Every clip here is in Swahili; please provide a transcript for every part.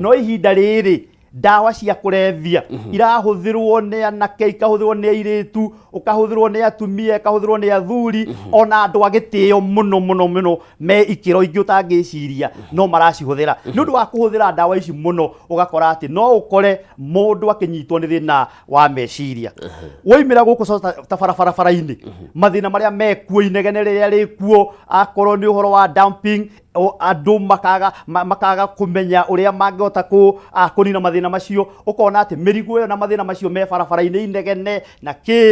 no ihinda riri ndawa cia kurebya irahuthirwo ni anake ikahuthirwo ni airitu ukahuthirwo ni atumia ikahuthirwo ni athuri ona andu agitio muno me ikiro ingi utangiciria no maracihuthira ni undu wa kuhuthira ndawa ici muno ugakora ati no ukore mundu akinyitwo ni thina wa meciria woimira guku ta barabara-ini mathina maria mekuo inegene riria rikuo akorwo ni uhoro wa dumping andu makaga kumenya uria mangihota kunina mathina macio ukona ati mirigo yo na mathina macio me barabara-ini inegene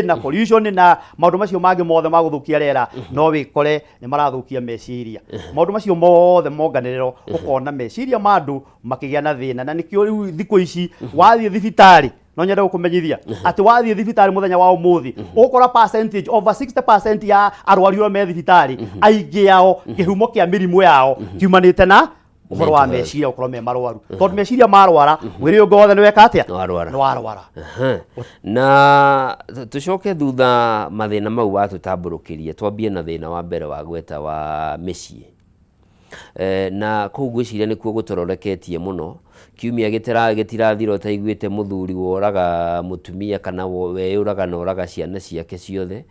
na pollution na maundu macio mangi mothe maguthukia rera no wikore ni marathukia meciria maundu macio mothe monganiriro ukona meciria mandu makigia na thina na nikio riu thiku ici wathie thibitari no nyende gukumenyithia ati wathie thibitari muthenya wa umuthi ukora percentage over 60% ya arwaru me thibitari aingi yao kihumo kia mirimu yao kiumanite na uhoro wa meciria ukorwo me marwaru tondu meciria marwara mwiri ungi wothe ni weka atia ni warwara na tucoke thutha mathina mau watutamburukirie twambie na thina wa mbere wa gweta wa micii na kuu gwiciria nikuo gutororeketie muno kiumia gitirathiro taiguite muthuri woraga mutumia kana weyuraga na oraga ciana ciake ciothe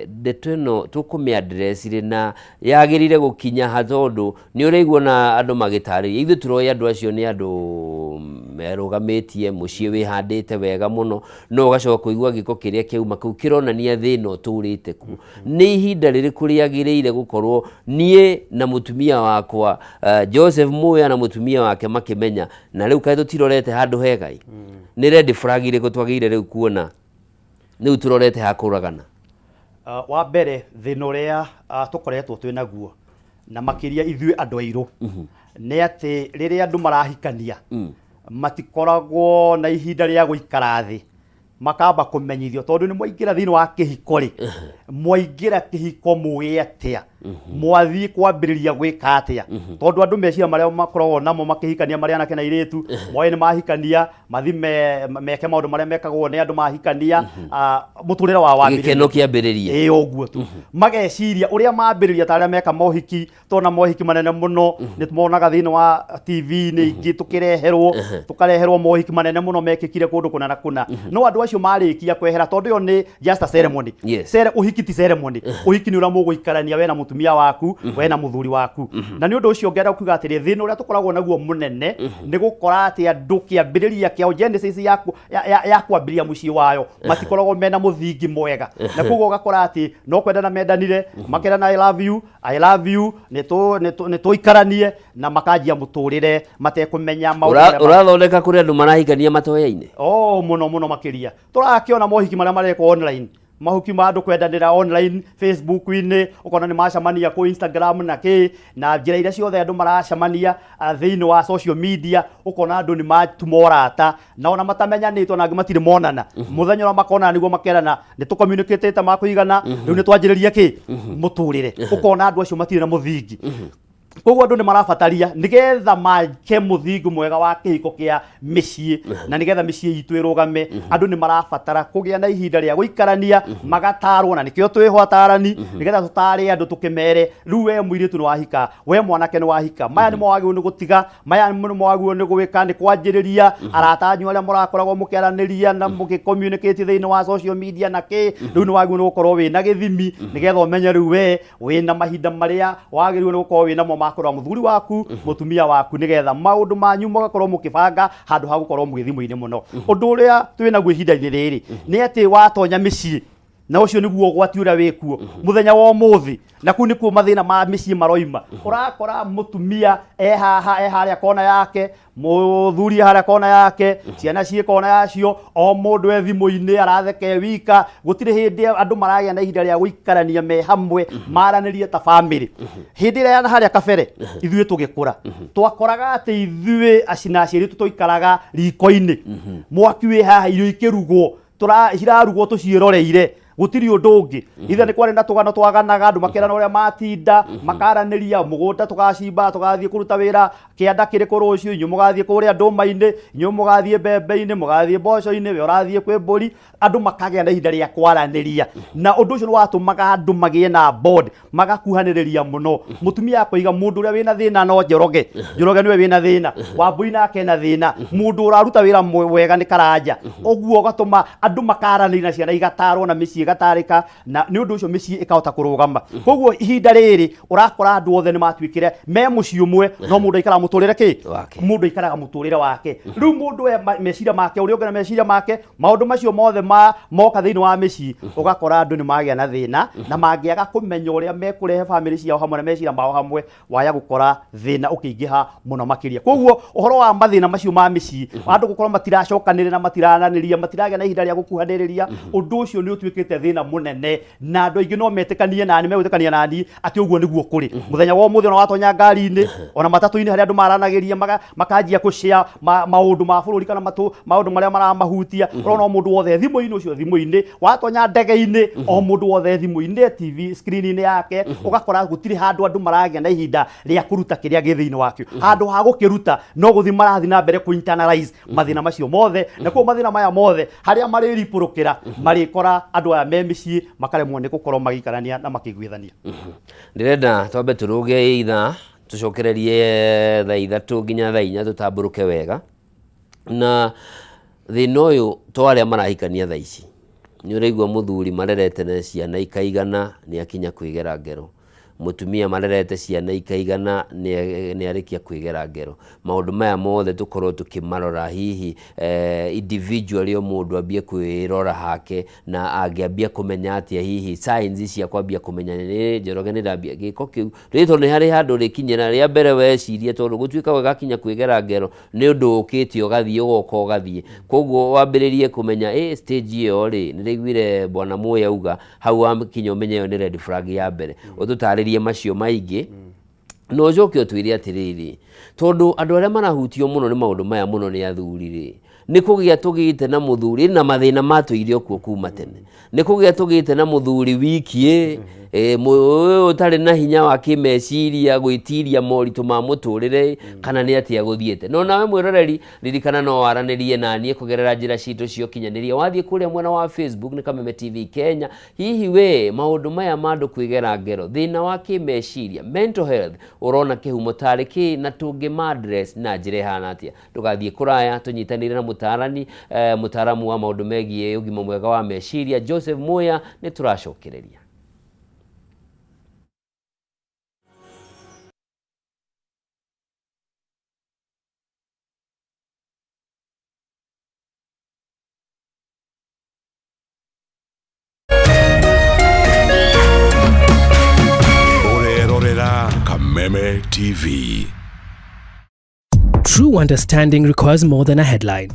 ndeto ino tukumi address rina yagirire gukinya hatondu ni uraigwo na andu magitari ithu turoya andu acio ni andu merugametie mucii wihandite wega muno no ugacoka kuigwa giko kiria kiuma kau kironania thina uturite ku ni ihinda ririku riagirire gukorwo nie na mutumia wakwa Joseph Muya na mutumia wake makimenya na riu kaitho tirorete handu hegai ni red flag ire twagire riu kuona ni turorete hakuragana wa mbere thina uria tukoretwo twinaguo na makiria ithui andu airu ni ati riria andu marahikania matikoragwo na ihinda ria guikara thi makamba kumenyithio tondu ni mwaingira thini wa kihiko ri mwaingira kihiko muwi atia mwathii kwambiriria gwika atia tondu andu meciria maria makoragwo namo makihikania maria anake na iritu moe ni mahikania mathime meke maundu maria mekagwo ni andu mahikania muturira wa wambiriria gikeno kiambiriria uguo tu mageciria uria mambiriria ta aria meka mohiki tona mohiki manene muno ni tumonaga thini wa TV ni ingi tukareherwo mohiki manene muno mekikire kundu kuna na kuna no andu acio marikia kwehera tondu yo ni just a ceremony uhiki ti ceremony uhiki ni ura muguikarania we na mutumia waku we na muthuri waku na ni undu ucio ngenda kuga atiri thina uria tukoragwo naguo munene ni gukora ati andu kiambiriria kia genesis ya kwambiria mucii wayo matikoragwo mena muthingi mwega na kugo ugakora ati no kwendana mendanire makendana I love you ni tuikaranie na makanjia muturire matekumenya maundu urathondeka kuri andu marahikania matoya-ini muno makiria turakiona mohiki maria mareko online mahuki ma andu kwendanira online Facebook-ini ukona ni macamania ku Instagram na njira iria ciothe andu maracamania thiini wa social media ukona andu ni matumorata na ona matamenyanitwo na matire monana muthenya ora makona niguo makerana ni tu communicate makuigana riu ni twanjiriria muturire ukona andu acio matire na muthingi koguo andu ni marabataria nigetha make muthingu mwega wa kihiko kia micii na nigetha micii itu irugame andu ni marabatara kugia na ihinda ria guikarania magatarwo na nikio twiho atarani nigetha tutari andu tukimere riu we muiritu ni wahika we mwanake ni wahika maya ni mwagio ni gutiga maya ni mwagio ni gwika ni kwanjiriria aratanyu aria murakoragwo mukiaraniria na mugicommunicate thiini wa social media na riu ni wagio ni gukorwo wi na githimi nigetha umenye riu we na mahinda maria wagiriwe ni gukorwo wi na makorwo muthuri waku mutumia waku nigetha maundu manyu mugakorwo mukibanga handu ha gukorwo mugithimo-ini muno undu uria twina gwihinda-ini riri ni ati watonya micii na ucio niguo gwati uria wikuo muthenya wa umuthi na ku nikuo mathina ma micii maroima urakora mutumia haria kona yake muthuri haria kona yake ciana cie kona yacio o mundu ethimu-ini aratheke wika gutire hindi andu maragia na ihinda ria guikarania me hamwe maranirie ta family hindi ria haria kabere ithuĩ tugikura twakoraga ati ithuĩ acina aciari tutoikaraga riko-ini mwaki wi haha irio ikirugwo cirarugwo tuciroreire gutiri undu ungi ithe ni kwari na tugano twaganaga andu makerana uria matinda makaraniria mugunda tugacimba tugathie kuruta wira kianda kiriko rucio inyu mugathie kuria nduma-ini inyu mugathie mbembe-ini mugathie mboco-ini we urathie kwi mburi andu makagea na ihinda ria kwaraniria na undu ucio ni watumaga andu magie na bond magakuhaniriria muno mutumia akoiga mundu uria wina thina no njoroge niwe wina thina wambui nake na thina mundu uraruta wira wega ni karanja oguo gatuma andu makaranira ciana igatarwo na micii igatarika na ni undu ucio micii ikahota kurugama koguo ihinda riri urakora andu othe ni matwikire me mucii umwe no mundu ikara muturire ki mundu ikaraga muturire wake riu mundu meciria make uri ongena meciria make maundu macio mothe moka thiini wa micii ugakora andu ni magia na thina na mangiaga kumenya uria mekurehe family ciao hamwe na meciria mao hamwe waya gukora thina ukiingiha muno makiria koguo uhoro wa mathina macio ma micii andu gukorwo matiracokanire na matirananiria matiragia na ihinda ria gukuhaniriria undu ucio ni utwikite thina munene na andu aingi no metikanie nani megwitikania nani ati uguo niguo kuri muthenya wa umuthi ona watonya ngari-ini ona matatu-ini haria andu maranagiria makanjia kushare maundu ma bururi kana maundu maria maramahutia urona mundu wothe thimu-ini ucio thimu-ini watonya ndege-ini o mundu wothe thimu-ini TV screen-ini yake ugakora gutiri handu andu maragia na ihinda ria kuruta kiria gi thiini wakio handu ha gukiruta no guthi marathi na mbere ku internalize mathina macio mothe na kwa mathina maya mothe haria mari ripurukira marikora andu aya me micii makaremwo ni gukorwo magikarania na makigwithania ndirenda twambe turuge itha tucokererie thaa ithatu nginya thaa inya tutamburuke wega na thina uyu twaria marahikania thaa ici ni uraigua muthuri marerete na ciana ikaigana ni akinya kwigera ngero mutumia marerete ciana ikaigana ni arikia kwigera ngero maundu maya mothe tukorwo tukimarora hihi individually o mundu ambie kwirora hake na angiambia kumenya atia hihi signs cia kwambia kumenya ni njoroge ni ndambia giko kiu rito ni hari handu rikinyira ria mbere wecirie tondu gutwika wagakinya kwigera ngero ni undu ukitio ugathie ugoka ugathie koguo wambiririe kumenya stage iyo ri ni rigwire bwana Muya uga hau wakinya umenya iyo ni red flag ya mbere ututari macio maingi no joke otwire atiriri tondu andu aria marahutio muno ni maundu maya muno ni athuri ni kugia tugite na muthuri na mathina matwire okuo kuma tene ni kugia tugite na muthuri wiki utari na hinya wa kimeciria gwitiria moritu ma muturire kana ni atia guthiete no nawe mwiroreri ririkana no waranirie nanie kugerera njira citu cio kinyaniria wathie kuria mwena wa Facebook ni Kameme TV Kenya hihi we maundu maya mandu kwigera ngero thina wa kimeciria mental health urona kihumo tari ki na tungi madress na njire hana atia tugathie kuraya tunyitanire na mutaramu wa maundu megie ugima mwega wa meciria Joseph Muya ni turacokereria Kameme TV. True understanding requires more than a headline.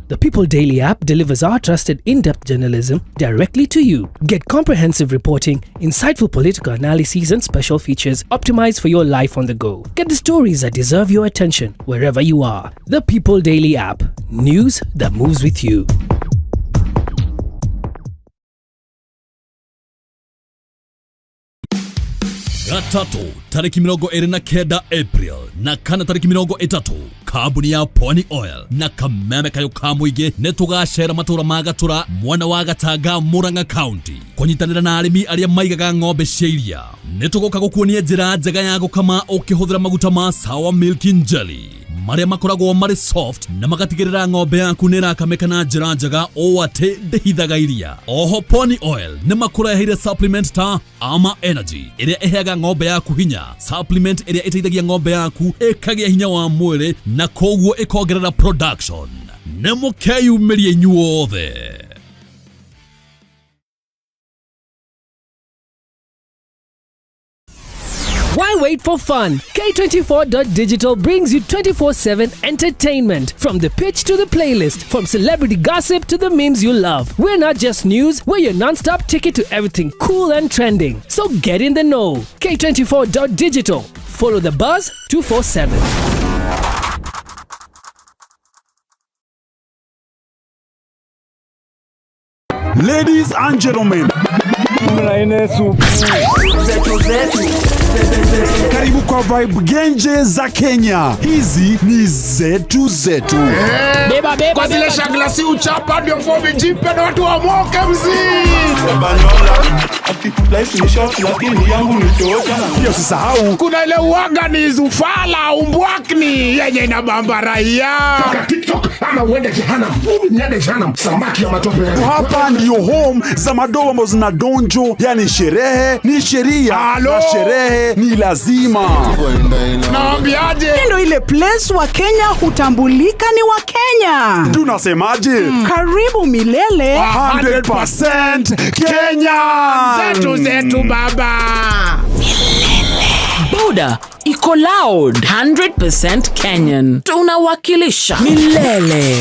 The People Daily app delivers our trusted in-depth journalism directly to you. Get comprehensive reporting, insightful political analyses and special features optimized for your life on the go. Get the stories that deserve your attention wherever you are. The People Daily app. News that moves with you. Gatatu tariki 29 April na kana tariki 30 kambuni ya Pwani Oil na Kameme kayo kamuige netugacera matura magatura mwana wa Gatanga Murang'a County kunyitanira na arimi aria maigaga ng'ombe cia iria netugoka gukuonia njira njega ya gukama ukihuthira maguta ma Sawa Milk Jelly maria makoragwo mari soft na magatigirira ng'ombe yaku ni rakameka na njira njega o ati ndihithaga iria. Oho Pwani Oil ni makureheire supplement ta Ama Energy iria iheaga ng'ombe yaku hinya, supplement iria iteithagia ng'ombe yaku ikagia hinya wa mwiri na koguo ikongerera production. Nemukeyumirie inyuothe. Why wait for fun? K24.digital brings you 24/7 entertainment. From the pitch to the playlist, from celebrity gossip to the memes you love. We're not just news, we're your non-stop ticket to everything cool and trending. So get in the know. K24.digital. Follow the buzz 247. Ladies and gentlemen, karibu kwa vibe genje za Kenya. Hizi ni zetu. Beba kwa zile shaglasi uchapa ndio fomi jipe na watu wa moke mzii. Life ni short lakini yangu ni toka. Pia usisahau kuna ile uwaga ni zufala umbwakni yenye inabamba raia. TikTok ama uende jehanamu. Niende jehanamu samaki ya matope. Hapa ndio home za madoa ambazo zina donjo. Yani sherehe ni sheria na sherehe ni lazima. Naambiaje? Ndio ile place wa Kenya hutambulika ni wa Kenya. Tunasemaje? Karibu milele 100% Kenya. Zetu baba. Buda iko loud 100% Kenyan. Tunawakilisha milele.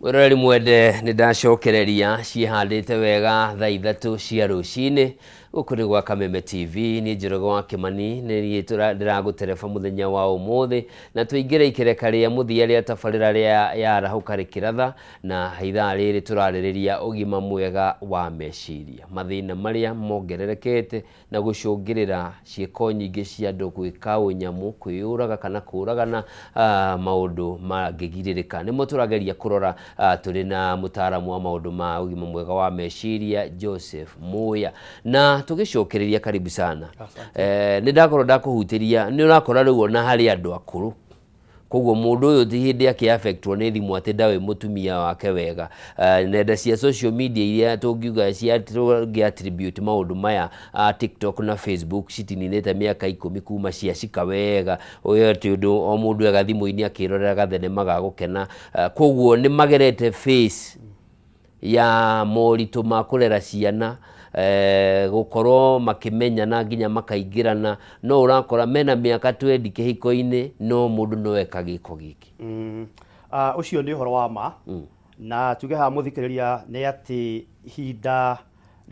Mwiroreri mwende nĩ ndacokereria ciĩhandĩte wega thaa 3 cia rũcinĩ gũkũ nĩ gwa Kameme TV. Nĩ Njoroge wa Kĩmani nĩ ndĩragũtereba mũthenya wa ũmũthĩ na tũingĩre ikereka rĩa mũthia rĩa tabarĩra ya Arahuka Rikiratha na ithaa rĩrĩ tũrarĩrĩria ũgima mwega wa meciria, mathĩna marĩa mongererekete na gũcũngĩrĩra ciĩko nyingĩ cia andũ gwĩka ũnyamũ, kwĩyũraga kana kũragana, maũndũ mangĩgirĩrĩka. Nĩmo tũrageria kũrora tũrĩ na mũtaaramu wa maũndũ ma ũgima mwega wa meciria Joseph Muya na tũgĩcokereria karibu sana. Nĩ ndakorwo ndakũhutĩria, nĩ ũrakora rĩu ona harĩ andũ akũrũ, koguo mũndũ ũyũ ti hĩndĩ yake affectwo nĩ thimũ atĩ ndawe mũtumia wake wega. Nenda cia social media iria tũngiuga cia tũngĩ-attribute maũndũ maya, TikTok na Facebook citininĩte mĩaka 10 kuma ciacika wega, ũyũ atĩ ũndũ o mũndũ ega thimũ-inĩ akĩrorera gathenema ga gũkena. Koguo nĩ magerete face ya moritũ ma kũrera ciana, gũkorwo makĩmenyana nginya makaingĩrana. No ũrakora mena mĩaka 20 kĩhiko-inĩ, no mũndũ no eka gĩko gĩkĩ. Ũcio nĩ ũhoro wa ma, na tuge haha mũthikĩrĩria nĩ atĩ ihinda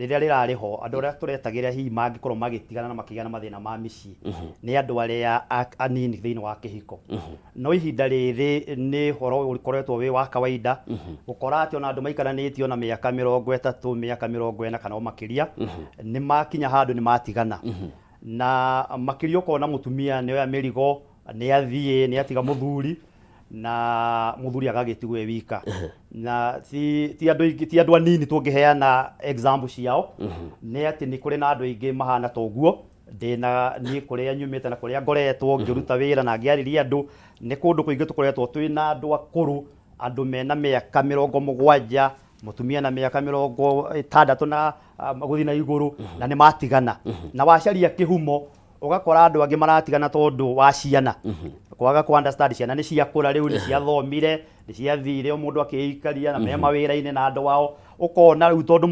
rĩrĩa rĩrarĩho andũ arĩa tũretagĩrĩra hihi mangĩkorwo magĩtigana na makĩgĩa na mathĩna ma mĩciĩ nĩ andũ arĩa anini thĩinĩ wa kĩhiko. No ihinda rĩrĩ nĩ ũhoro ũkoretwo wĩ wa kawaida gũkora atĩ ona andũ maikananĩtio na mĩaka 30, mĩaka 40 kana o makĩria nĩ makinya handũ nĩ matigana. Na makĩria ũkona mũtumia nĩ oya mĩrigo, nĩ athiĩ nĩ atiga mũthuri na mũthuri agagĩtigwo e wika. Na ti andũ anini tũngĩheana example ciao, nĩ atĩ nĩ kũrĩ na andũ aingĩ mahana ta ũguo. Ndĩna niĩ kũrĩa nyumĩte na kũrĩa ngoretwo ngĩruta wĩra na ngĩarĩria andũ, nĩ kũndũ kũingĩ tũkoretwo twĩna andũ akũrũ, andũ mena mĩaka 70, mũtumia na mĩaka 60 na gũthiĩ na igũrũ, na nĩ matigana. Na wacaria kĩhumo ũgakora andũ angĩ maratigana tondũ wa ciana, kwaga ku understand ciana nĩ ciakũra rĩu, nĩ ciathomire, nĩ ciathire o mũndũ akĩikaria na me mawĩra-inĩ na andũ wao. Ũkona rĩu tondũ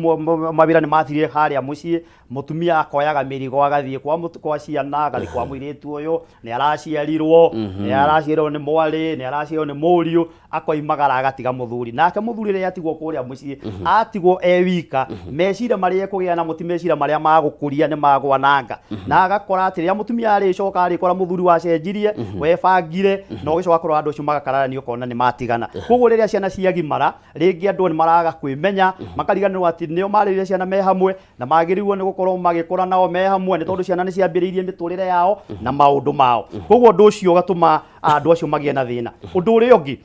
mawĩra nĩ mathire harĩa mũciĩ, mũtumia akoyaga mĩrigo agathiĩ kwa ciana, agathiĩ kwa mũirĩtu ũyũ, nĩ araciarirwo, nĩ araciarwo nĩ mwarĩ, nĩ araciarwo nĩ mũriũ, akoimagara agatiga mũthuri. Nake mũthuri rĩrĩa atigwo kũrĩa mũciĩ, atigwo e wika, meciria marĩa ekũgĩa namo ti meciria marĩa magũkũria, nĩ magwananga. Na agakora atĩ rĩrĩa mũtumia arĩcoka arĩkora mũthuri wacenjirie, webangire, no ũgĩcoka kũrora andũ acio magakararania ũkona nĩ matigana. Koguo rĩrĩa ciana ciagimara, rĩngĩ andũ nĩ maraga kwĩmenya, makariganĩrwo atĩ nĩo marĩrĩire ciana me hamwe na magĩrĩirwo nĩ gũkorwo magĩkũra nao me hamwe, nĩ tondũ ciana nĩ ciambĩrĩirie mĩtũrĩre yao na maũndũ mao. Koguo ũndũ ũcio ũgatũma andu acio magie na thina undu uri ungi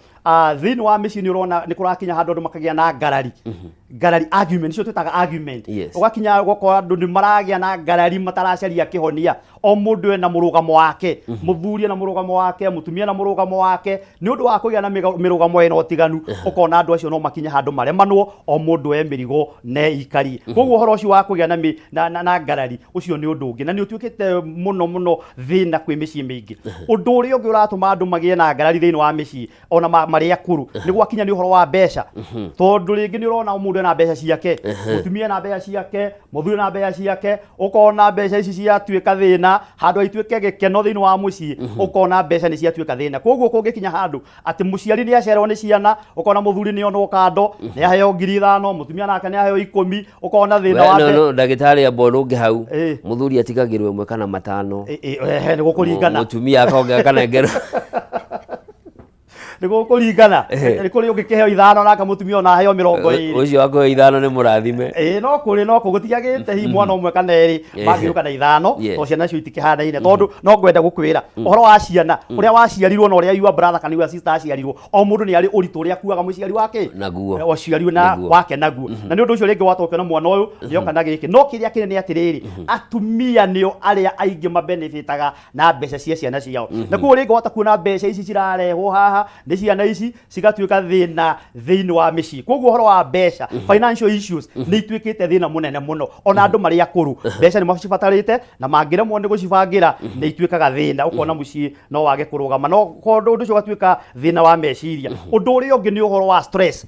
thini wa mĩciĩ nĩ ũrona nĩ kũrakinya handũ andũ makagĩa na ngarari ngarari argument icio twĩtaga argument ũgakinya gũkorwo andũ nĩ maragĩa na ngarari mataracaria kĩhonia o mũndũ ena mũrũgamo wake mũthuri na mũrũgamo wake mũtumia na mũrũgamo wake nĩ ũndũ wa kũgĩa na mĩrũgamo ĩno tiganu ũkona andũ acio no makinya handũ maremanwo o mũndũ e mĩrigo ne ikari koguo ũhoro ũcio wa kũgĩa na ngarari ũcio nĩ ũndũ ũngĩ na nĩ ũtuĩkĩte mũno thĩna kwĩ mĩciĩ mĩingĩ ũndũ ũrĩa ũngĩ ũratũma andũ magĩe na ngarari thĩinĩ wa mĩciĩ ona marĩa akũrũ nĩ gwakinya nĩ ũhoro wa mbeca tondũ rĩngĩ nĩ ũrona mũndũ ena mbeca ciake mũtumia na mbeca ciake mũthuri na mbeca ciake ũkona mbeca ici ciatuĩka thĩna handũ ituĩke gĩkeno thĩinĩ wa mũciĩ ũkona mbeca nĩ ciatuĩka thĩna koguo kũngĩkinya handũ atĩ mũciari nĩ acererwo nĩ ciana ũkona mũthuri nĩ onwo kando nĩ aheo 5,000 mũtumia nake nĩ aheo 10 ũkona thĩna wa ndagĩtarĩ ambona ũngĩ hau mũthuri atigagĩrwo 1 kana 5 nĩ gũkũringana mũtumia akongera kana ngero nĩ gũkũringana nĩ kũrĩ ũngĩkĩheo 5 nake mũtumia ona aheo 20 ũcio wakũheo 5 nĩ mũrathime no kũrĩ no gũtiagĩte hi mwana ũmwe kana erĩ mangĩũka na 5 to ciana icio itikĩhanaine tondũ no ngwenda gũkwĩra ũhoro wa ciana ũrĩa waciarirwo na ũrĩa your brother kana your sister aciarirwo o mũndũ nĩ arĩ ũritũ ũrĩa akuaga mũciari wake naguo waciarirwo na wake naguo na nĩ ũndũ ũcio rĩngĩ watoka na mwana ũyũ nĩoka na gĩkĩ no kĩrĩa kĩnene atĩrĩrĩ atumia nĩo arĩa aingĩ mabenefitaga na mbeca cia ciana ciao na koguo rĩngĩ wata kuona mbeca ici cirarehwo haha nĩ ciana ici cigatuĩka thĩna thĩinĩ wa mĩciĩ koguo ũhoro wa mbeca financial issues nĩ ituĩkĩte thĩna mũnene mũno ona andũ marĩ akũrũ mbeca nĩ macibatarĩte na mangĩremwo nĩ gũcibangĩra nĩ ituĩkaga thĩna ũkona mũciĩ no wage kũrũgama no ũndũ ũcio ũgatuĩka thĩna wa meciria ũndũ ũrĩa ũngĩ nĩ ũhoro wa stress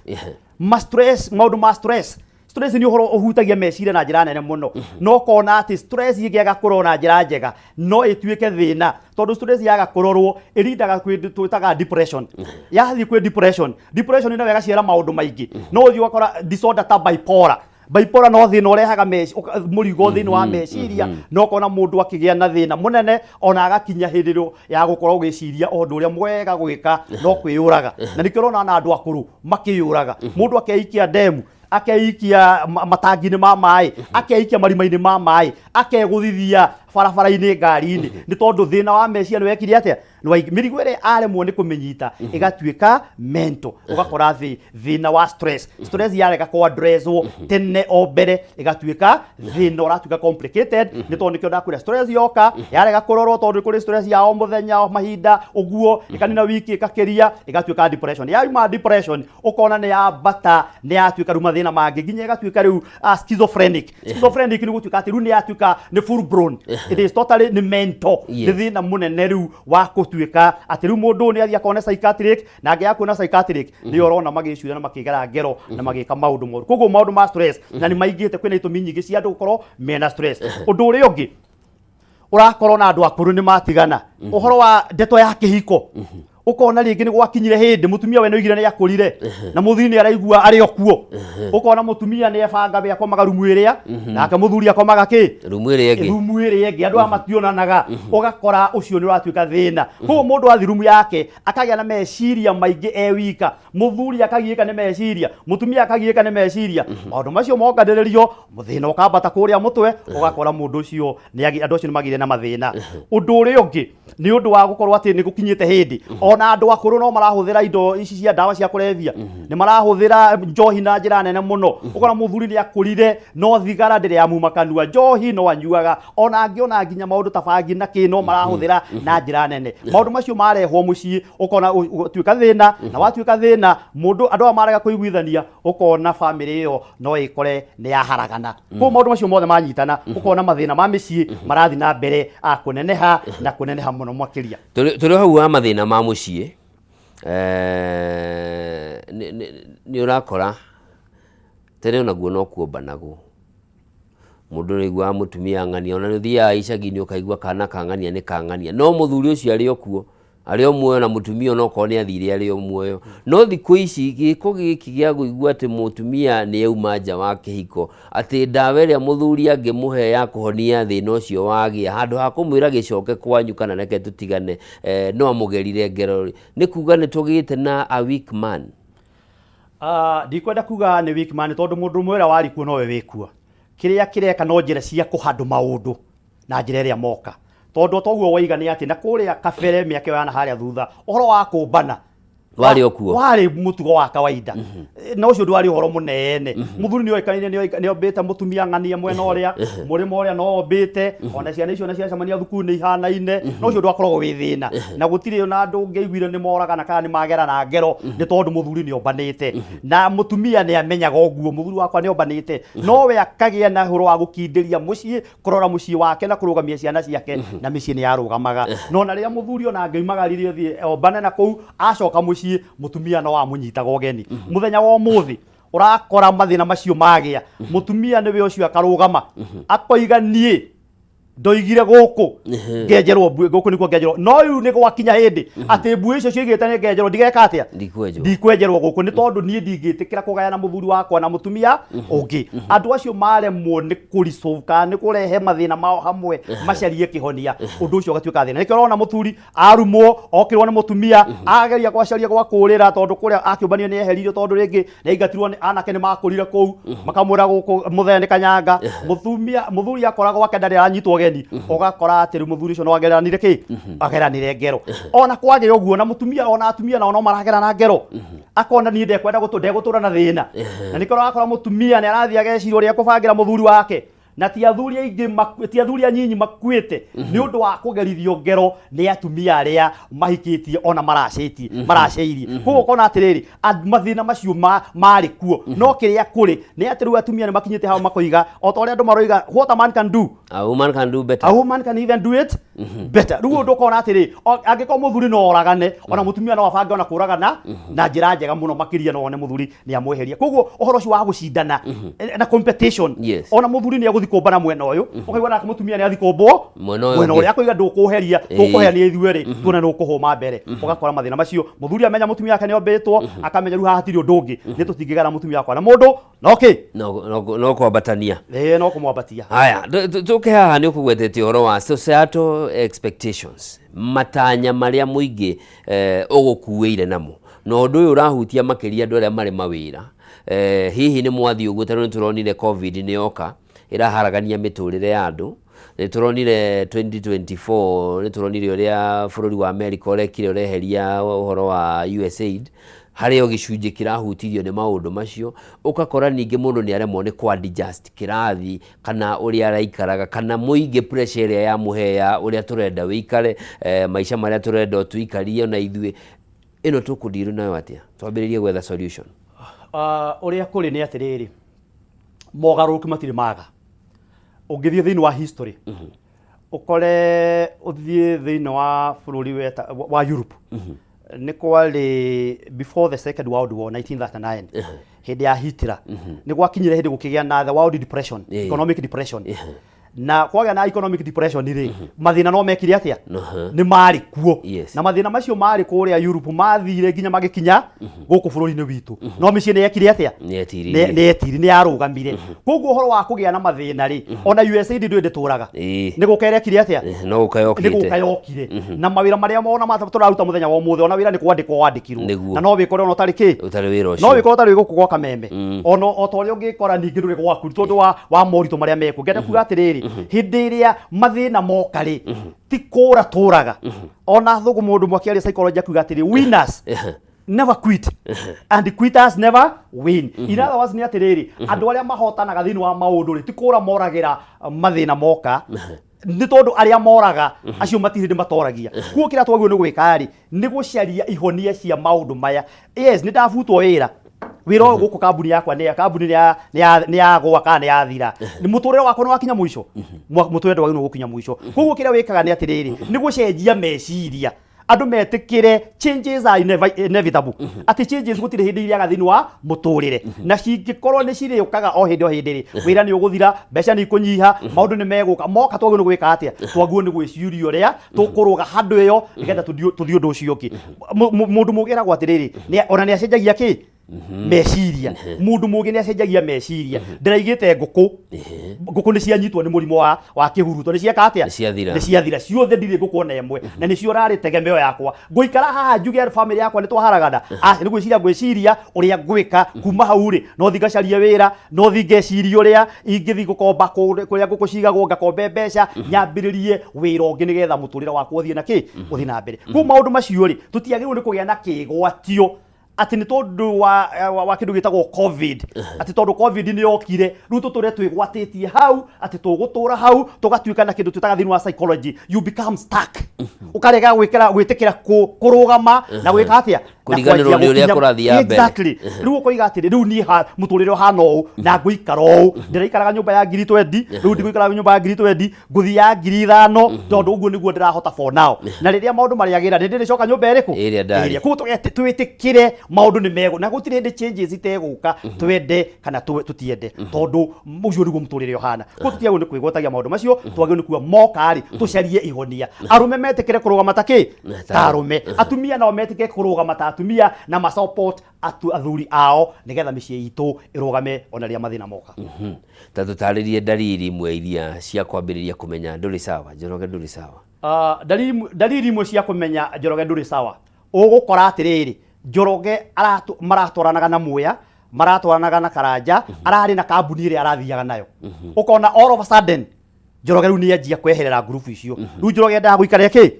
maũndũ ma stress nĩ ũhoro ũhutagia meciria na njĩra nene mũno no kona atĩ stress ĩngĩaga kũrorwo na njĩra njega no ĩtuĩke thĩna tondũ stress yaga kũrorwo ĩrindaga twĩtaga depression yathiĩ kwĩ depression nĩ wega ciara maũndũ maingĩ no ũthiĩ ũgakora disorder ta bipolar no thĩna ũrehaga mũrigo thĩinĩ wa meciria no kona mũndũ akĩgĩa na thĩna mũnene ona agakinya hĩndĩ ya gũkorwo ũgĩciria o ũndũ ũrĩa mwega gwĩka no kwĩyũraga na nĩkĩo ũrona na andũ akũrũ makĩyũraga mũndũ akeikia ndemu akeikia matangi-inĩ ma maĩ akeikia marima-inĩ ma maĩ akegũthithia barabara-inĩ ngari-inĩ nĩ tondũ thĩna wa meciria nĩ wekire atĩa mĩrigo ĩrĩa aremwo nĩ kũmĩnyita ĩgatuĩka mental ũgakora thĩna wa stress yarega kũ addresswo tene o mbere ĩgatuĩka thĩna ũratuĩka complicated nĩ tondũ nĩkĩo ndakwĩra stress yoka yarega kũrorwo tondũ kũrĩ stress ya o mũthenya o mahinda ũguo ĩkanina wiki ĩkakĩria ĩgatuĩka depression yauma depression ũkona nĩ yambata nĩ yatuĩka rĩu mathĩna mangĩ nginya ĩgatuĩka rĩu schizophrenic nĩ gũtuĩka atĩ rĩu nĩ yatuĩka nĩ full blown it is totally nĩ mental nĩ thĩna mũnene rĩu wa gũtuĩka atĩ rĩu mũndũ nĩ athiĩ akona psychiatric na angĩaga kuona psychiatric nĩ ũrona magĩcuria na makĩgera ngero na magĩka maũndũ moru koguo maũndũ ma stress na nĩ maingĩte kwĩna itũmi nyingĩ cia andũ gũkorwo mena stress ũndũ ũrĩa ũngĩ ũrakorwo na andũ akũrũ nĩ matigana ũhoro wa ndeto ya kĩhiko ukona rĩngĩ nĩ gwakinyire hĩndĩ mũtumia we nĩoigire nĩ akũrire na mũthuri nĩ araigua arĩ o kuo ukona mũtumia nĩ ebanga be akomaga rumu ĩrĩa nake mũthuri akomaga kĩ rumu ĩrĩa ĩngĩ andũ mationanaga ũgakora ũcio nĩ ũratuĩka thĩna koguo mũndũ athi rumu yake akagĩa na meciria maingĩ wika mũthuri akagiĩka nĩ meciria mũtumia akagiĩka nĩ meciria maũndũ macio monganĩrĩrio thĩna ũkambata kũrĩa mũtwe ũgakora mũndũ ũcio andũ acio nĩ magire na mathĩna ũndũ ũrĩa ũngĩ nĩ ũndũ wa gũkorwo atĩ nĩ gũkinyĩte hĩndĩ ona andũ akũrũ no marahũthĩra indo ici cia ndawa cia kũrebia nĩ marahũthĩra njohi na njĩra nene mũno ũkona mũthuri nĩ akũrire no thigara ndĩrĩ ya muma kanua njohi no anyuaga ona angĩona nginya maũndũ ta bangi na kĩ no marahũthĩra na njĩra nene maũndũ macio marehwo mũciĩ ũkona tuĩka thĩna na watuĩka thĩna mũndũ andũ marega kũiguithania ũkona famĩlĩ ĩyo no ĩkore nĩ yaharagana koguo maũndũ macio mothe manyitana ũkona mathĩna ma mĩciĩ marathi na mbere kũneneha na kũneneha mũno makĩria tũrĩ hau wa mathĩna ma mũciĩ nĩ ũrakora tene onaguo no kuomba naguo mũndũ nĩiguaga mũtumia ng'ania ona nĩ ũthiaga icagi-inĩ ũkaigua kana kang'ania nĩ kang'ania no mũthuri ũcio arĩ o kuo arĩ o muoyo na mũtumia onokorwo nĩ athire arĩ o muoyo no thikũ ici gĩko gĩkĩ gĩa kũigua atĩ mũtumia nĩ auma nja wa kĩhiko atĩ ndawa ĩrĩa mũthuri angĩmũhe ya kũhonia thĩna ũcio wagĩa handũ ha kũmwĩra gĩcoke kwanyu kana reke tũtigane no amũgerire ngero nĩ kuga nĩ tũgĩte na a weak man ndikwenda kuga nĩ weak man tondũ mũndũ ũmwe ũrĩa warĩ kuo nowe wĩ kuo kĩrĩa kĩreka no njĩra cia kũhandũ maũndũ na njĩra ĩrĩa moka tondu toguo waigani ati na kuria kabere miake yana haria thutha uhoro wa kumbana wari okuo wari mutugo wa kawaida na ucio ndwari uhoro munene muthuri ni oikaine ni obete mutumia ng'ania mwena uria murimo uria no obete ona ciana icio na ciacemania thukuru ni ihanaine na ucio ndwakoragwo wi thina na gutiri na andu ngeiguire ni moraga na kana ni magera na ngero ni tondu muthuri ni ombanite na mutumia ni amenyaga oguo muthuri wakwa ni ombanite no we akagia na horo wa gukindiria mucii kurora mucii wake na kurugamia ciana ciake na micii ni yarugamaga no na riria muthuri ona ngeimagarire thie ombane na kou acoka mucii mutumia no amunyitaga ogeni muthenya wa muthi urakora mathina macio magia mutumia niwe ucio akarugama akoiganie ndoigire guku ngejerwo guku niko ngejerwo no yu ni gwakinya hindi ati mbu icio ciigite ni ngejerwo ndigeka atia ndikwenjerwo guku ni tondu nie ndingitikira kugayana muthuri wakwa na mutumia ungi andu acio maremwo ni kuricoka ni kurehe mathina mao hamwe macarie kihonia undu ucio gatuika thina nikio urona muthuri arumwo okirwo ni mutumia ageria gwacaria gwakurira tondu kuria akiumbanio ni eheririo tondu ringi ni ingatirwo ni anake ni makurire kou makamwira guku mutheni kanyanga muthuri akoragwo wake ndari aranyitwo ogakora ati ri muthuri ucio no ageranire ki ageranire ngero ona kwage oguo na mutumia ona atumia na no maragerana ngero akona ni ndekwenda gutura na thina na nikoro akora mutumia ni arathia agecirwo ria kubangira muthuri wake na ti athuri aingi ti athuri anyinyi makuite ni undu wa kugerithio ngero ni atumia aria mahikitie ona maraceirie koguo kona atiriri mathina macio mari kuo no kiria kuri ni atiru atumia ni makinyite hao makoiga o ta uria andu maroiga what a man can do a woman can do better a woman can even do it better ruo ndu kona atiri angiko muthuri no oragane ona mutumia no abange ona kuragana na njira njega muno makiria no one muthuri ni amweheria koguo uhoro ucio wa gucindana na competition ona muthuri ni kumbana mwena uyu ukaigwa nake mutumia ni athikombwo mwena uria akoiga ndukuheria tukuheria ithueri tuone nukuhuma mbere ugakora mathina macio muthuri amenya mutumia yake ni ombetwo akamenya ruha hatiri undu ungi ni tutingigana mutumia akwa na mundu no kwambatania no kumwambatia haya tuke haha ni ukugwetete horo wa societal expectations matanya maria muingi ugukuire namo no undu uyu urahutia makiria andu aria mari mawira hihi ni mwathi uguo tano turonire covid ni yoka iraharagania miturire ya andu ni turonire 2024 ni turonire uria bururi wa America urekire ureheria uhoro wa USAID hari yo gicunje kirahutirio ni maundu macio ukakora ningi mundu ni aremwo ni kwa adjust kirathi kana uria araikaraga kana muingi pressure ya muheya uria turenda wikare maisha maria turenda tuikarie na ithui ino tukudiru nayo atia twambiririe gwetha solution uria kuri ni atiriri mogaruki matiri maga ungithie thiini wa history ukore uthie thiini wa bururi wa Europe ni kwali before the second world war 1939 hindi ya Hitler ni gwakinyire hindi gukigia na the world depression economic depression na kwaga na economic depression ri mathina no mekire atia ni mari kuo na mathina macio mari kuria Europe mathire nginya magikinya guku bururi-ini witu no micii ni yekire atia ni etiri ni yarugamire koguo horo wa kugia na mathina ri ona USAID ndwende turaga ni gukere kire atia no ukayokire na mawira maria mona maturaruta muthenya wa muthe ona wira ni kwandikwo wandikirwo na no wikore ona utari ki utari wira ucio no wikore utari guku gwa kameme ona otori ungikora ningi nduri gwaku tondu wa morito maria meku ngenda kuga atiriri hindi iria mathina mokari ti kura turaga ona thugu mundu mwakiaria psychology akuga atiri winners never quit and quitters never win in other words ni atiriri andu aria mahotanaga thiini wa maundu ri ti kura moragira mathina moka ni tondu aria moraga acio matiri matoragia kuo kira twagio ni gwikari ni gucaria ihonia cia maundu maya yes ni ndafutwo wira wira guku kambuni yakwa ni kambuni ni ya gwaka ni yathira ni muturire wakwa no wakinya mwisho muturire ndwagino gukinya mwisho koguo kira wikaga ni atiriri ni gucenjia meciria andu metikire changes are inevitable ati changes gutire hindi iria gathini wa muturire na cingikorwo ni ciri ukaga o hindi ri wira ni uguthira mbeca ni kunyiha maundu ni meguka moka twagio ni gwika atia twagio ni gwiciurio ria tukuruga handu iyo nigetha tuthio ndu ucio ki mundu mugira gwa atiriri ona ni acenjagia ki meciria mundu mugi ni acenjagia meciria ndiraigite nguku ni cianyitwo ni murimo wa kihuruto ni cieka atia ni ciathira ciothe ndire ngukuona emwe na ni cio rari tegemeo yakwa nguikara haha njuge family yakwa ni twaharagana ni gwiciria uria ngwika kuma hau ri no thigacaria wira no thingeciria uria ingithi gukomba kuria nguku cigagwo ngakombe mbeca nyambiririe wira ungi nigetha muturira wakwa uthie uthie na mbere ku maundu macio ri tutiagirwo ni kugia na kigwatio ati ni tondu wa kindu gitagwo covid ati tondu covid ni yokire riu tuture twigwatitie hau ati tugutura hau tugatuika na kindu twitaga thini wa psychology you become stuck ukarega gwitikira kurugama na gwika atia kuriganirwo ni uria kurathia mbere exactly riu ukoiga ati riu ni muturire hana u na nguikara u ndiraikaraga nyumba ya 2020 riu ndiguikara nyumba ya 2020 nguthi ya 5,000 tondu uguo niguo ndirahota for now na riria maundu mariagira ndiricoka nyumba eriku iria ku twitikire maundu ni mego na gutire ndi changes iteguka twende kana tutiende tondu ucio niguo muturire hana ku tutiagwo ni kwigwotagia maundu macio twagio ni kuwa mokari tucarie ihonia arume metikire kurugama tarume atumia nao metikire kurugama atumia na ma support athuri ao nigetha micie itu irugame ona ria mathina moka ta tutaririe dalili imwe iria cia kwambiriria kumenya nduri sawa Njoroge nduri sawa dalili imwe cia kumenya Njoroge nduri sawa ugukora atiriri Njoroge maratwaranaga na muya maratwaranaga na karanja arari na kambuni iri arathiaga nayo ukona all of a sudden Njoroge riu ni anjia kweherera group icio riu Njoroge nda guikaria ki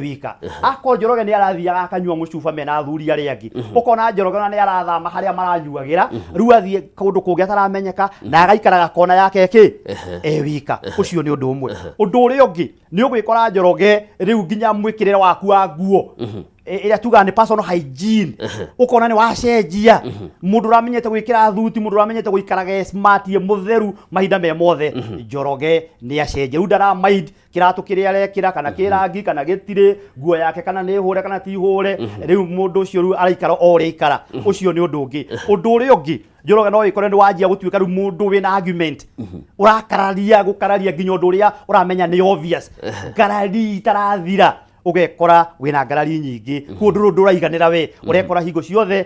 wika ako Njoroge ni arathiaga akanyua mucuba mena athuri ari angi ukona Njoroge ni arathama haria maranyuagira riu athie kundu kungi ataramenyeka na agaikaraga kona yake ki wika ucio ni undu umwe undu uri ungi ni ugwikora Njoroge riu nginya mwikirira waku wa nguo ira tuga ni personal hygiene ukona ni wacenjia mundu ramenyete gwikira thuti mundu ramenyete guikaraga smart ye mutheru mahinda me mothe Njoroge ni acenjia riu ndara mind kiratu kiria arekira kana kirangi kana gitire nguo yake kana ni hure kana ti hure riu mundu ucio riu araikara ore ikara ucio ni undu ungi undu uri ungi Njoroge no ikore ni wajia gutuika riu mundu wina argument urakararia gukararia nginya undu uria uramenya ni obvious karari tarathira ugekora wina ngarari nyingi kundu nduraiganira we urekora hingo ciothe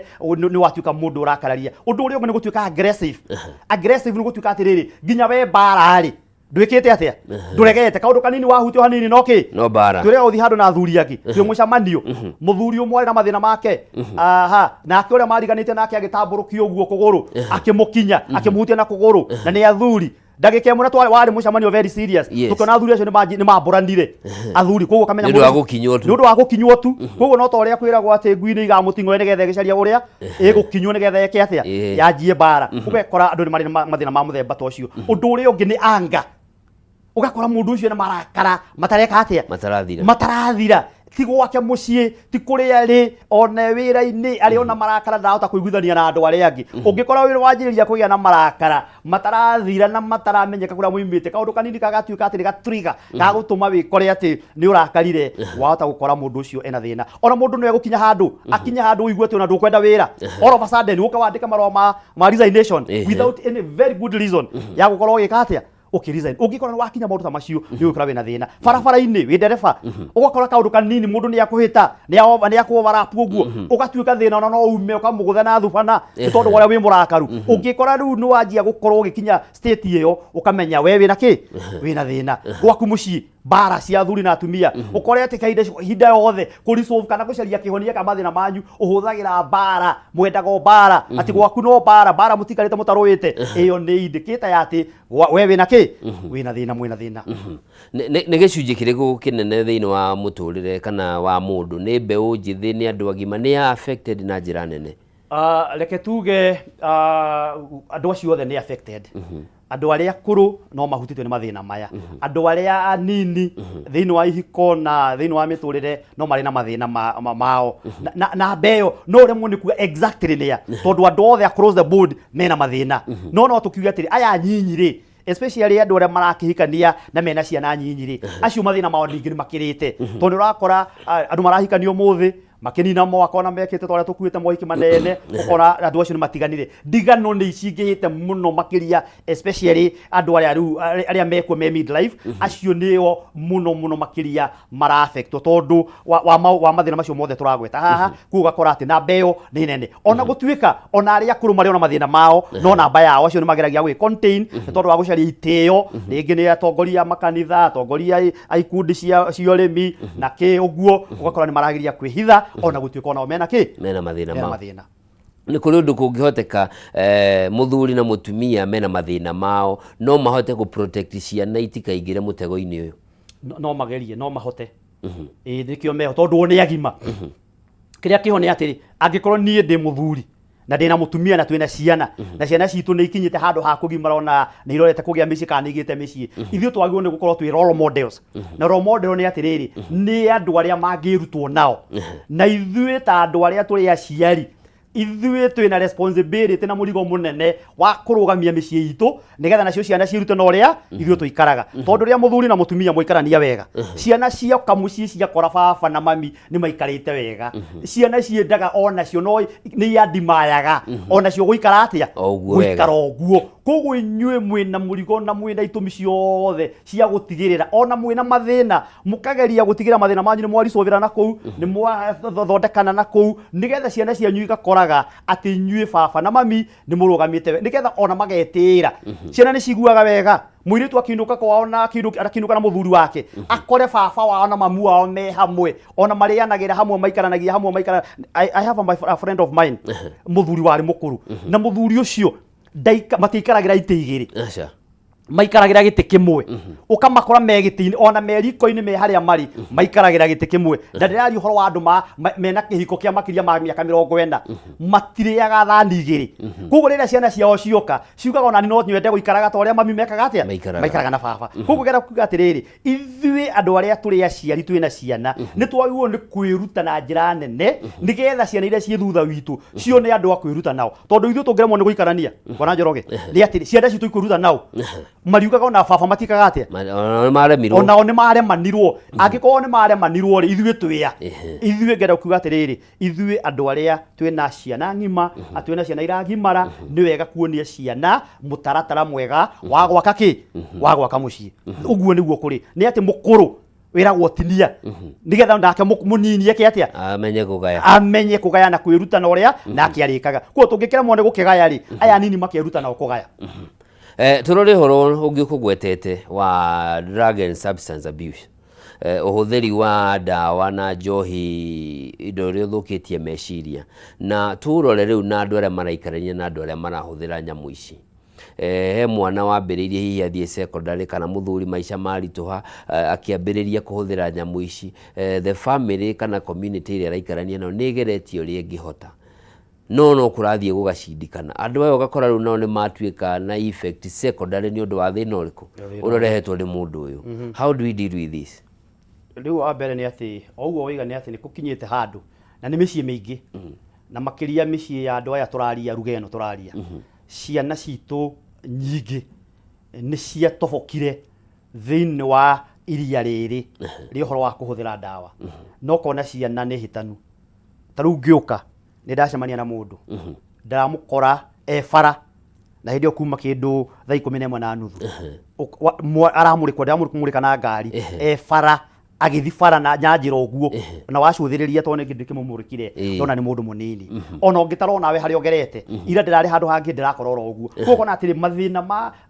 ni watuika mundu urakararia undu uri ni gutuika aggressive ni gutuika atiriri nginya we bara ri ndwikite atia nduregete kaundu kanini wahutio hanini no bara twire uthi handu na athuri angi twi mucamanio muthuri umwe na mathina make na ake uria mariganite nake agitamburukio uguo kuguru akimukinya akimuhutia na kuguru na ni athuri ndagike muna twari wari mucamanio very serious tukona athuri acio ni mamburanire athuri koguo kamenya ndu wa gukinywo tu koguo no toria kwiragwo ati ngui-ini igamuting'o nigetha gicaria uria igukinywo nigetha yeke atia yanjie bara ugekora andu ni mari mathina ma muthemba ta ucio undu uri ungi ni anga ugakora mundu ucio ni marakara matareka atia matarathira ti gwake mucii ti kuria ri ona wira-ini ari ona marakara ndahota kuiguithania na andu aria angi ungikora wira wanjiriria kugia na marakara matarathira na mataramenyeka kuria muimite kaundu kanini kagatuika ati ga trigger ga gutuma wikore ati ni urakarire wahota gukora mundu ucio ena thina ona mundu no egukinya handu akinya handu uigue ati ona ndukwenda wira all of a sudden uka wandika marwa ma resignation without any very good reason ya gukorwo ugika atia ukiriza ungikora wakinya maundu ta macio ni ukora wina thina barabara-ini wi ndereba ugakora kaundu kanini mundu ni akuhita ni akuwarapu uguo ugatuika thina ona no ume ukamugutha na thubana tondu waria wi murakaru ungikora riu ni wanjia gukorwo ugikinya state iyo ukamenya we wina ki wina thina gwaku mucii bara cia athuri na atumia ukorete kahinda yothe kurisolve kana gucaria kihonia ka mathina manyu uhuthagira bara mwendago bara ati gwaku no bara mutikarite mutaruite iyo ni indicator ya ati we wina ki wina thina mwina thina ni gicunji kiriku kinene thiini wa muturire kana wa mundu ni mbeu njithi ni andu agima ni affected na njira nene reke tuge andu acio othe ni affected andu aria akuru no mahutitwe ni mathina maya andu aria anini thiini wa ihiko na thiini wa miturire no mari na mathina mao na mbeo no remwo ni kuga exactly nia tondu andu othe across the board mena mathina no tukiuga atiri aya nyinyi ri especially andu aria marakihikania na mena ciana nyinyi ri acio mathina mao ningi ni makirite tondu urakora andu marahikanio muthi makinina mo akona mekete twaria tukuite mohiki manene ukora andu acio ni matiganire ndigano ni icingihite muno makiria especially andu aria mekwo me midlife acio nio muno makiria mara affect tondu wa mathina macio mothe turagweta haha kuga kora ati na mbeo ni nene ona gutuika ona aria akuru mari ona mathina mao no namba yao acio ni mageragia gwi contain tondu wa gucaria itio ringi ni atongoria makanitha atongoria aikundi cia urimi na ki uguo ugakora ni maragiria kwihitha ona gutuika ona mena ki mena mathina mao ni kuri undu kungihoteka muthuri na mutumia mena mathina mao no mahote ku protect ciana itikaingire mutego-ini uyu no magerie no mahote nikio meho tondu ni agima kiria kiho ni atiri angikorwo nie ndi muthuri na ndina mutumia na twina ciana na ciana citu ni ikinyite handu ha kugimara ona ni irorete kugia mici kana igite mici ithio twagirwo ni gukorwo twi role models na role model ni atiriri ni andu aria mangirutwo nao na ithuĩ ta andu aria turi aciari ithuĩ twina responsibility na murigo munene wa kurugamia mici itu nigetha nacio ciana cirute no ria ithuĩ tuikaraga tondu ria muthuri na mutumia muikarania wega ciana cia kamuci cia kora baba na mami ni maikarite wega ciana ciendaga ona cio no ni yandimayaga ona cio guikara atia guikara oguo koguo inyuĩ mwina murigo na mwina itumi ciothe cia gutigirira ona mwina mathina mukageria gutigira mathina manyu ni mwaricovira na kou ni mwathondekana na kou nigetha ciana cianyu igakoraga ati inyuĩ baba na mami ni murugamite nigetha ona magetira ciana ni ciguaga wega mwiritu akinuka kwao na akinuka na muthuri wake akore baba wao na mamu wao me hamwe ona marianagira hamwe maikaranagia hamwe maikara I have a friend of mine muthuri wari mukuru na muthuri ucio matikaragira ite igiri maikaragira gite kimwe ukamakora megitini ona meriko-ini me haria mari maikaragira gite kimwe ndirari uhoro wa andu mena kihiko kia makiria ma miaka 40 matiriaga thani igiri kugo rira ciana ciao cioka ciugaga ona ni no nyende guikaraga ta uria mami mekaga atia maikaraga na baba kugo gera kuga atiriri ithuĩ andu aria turi aciari twina ciana ni twagirwo ni kwiruta na njira nene nigetha ciana iria ci thutha witu cio ni andu a kwiruta nao tondu ithuĩ tungiremwo ni guikarania bwana Njoroge ni atiri ciana citu ikwiruta nao mariugaga ona baba matikaga atia ona ni maremanirwo angikorwo ni maremanirwo ri ithuĩ twia ithuĩ ngera kuga atiriri ithuĩ andu aria twina ciana ngima atwina ciana iragimara ni wega kuonia ciana mutaratara mwega wa gwaka ki wa gwaka mucii uguo niguo kuri ni ati mukuru wiragwo tinia nigetha ndake munini eke atia amenye kugaya na kwiruta na uria nake arikaga ko tungikira mwone gukigaya ri aya nini makiruta na kugaya turore horo ungi kugwetete wa drug and substance abuse uhuthiri wa ndawa na njohi indo ria thukitie meciria na turore riu na andu aria maraikarania na andu aria marahuthira nyamu ici he mwana wambiririe hihi athie secondary kana muthuri maisha marituha akiambiriria kuhuthira nyamu ici the family kana community iria raikarania no nigeretio ria ngihota no kurathie gugacindikana andu ayo gakora ru no ni matuika na effect secondary ni undu wa thina uriku urorehetwo ni mundu uyu how do we deal with this riu abere ni ati oguo wiga ni ati ni kukinyite handu na ni micii mingi na makiria micii ya andu aya turaria rugeno turaria ciana citu nyingi ni cia tofokire thini wa iria riri ri uhoro wa kuhuthira ndawa no kona ciana ni hitanu taru ngiuka ni ndacemania na mundu ndaramukora bara na hindi kuma kindu thaa 11:30 aramurikwo ndamurika na ngari bara agithi bara na nyanjira uguo na wacuthiriria tone kindu kimumurikire tona ni mundu munini ona ungitaro nawe hari ogerete ira ndirari handu hangi ndirakorora uguo kuko na atiri mathina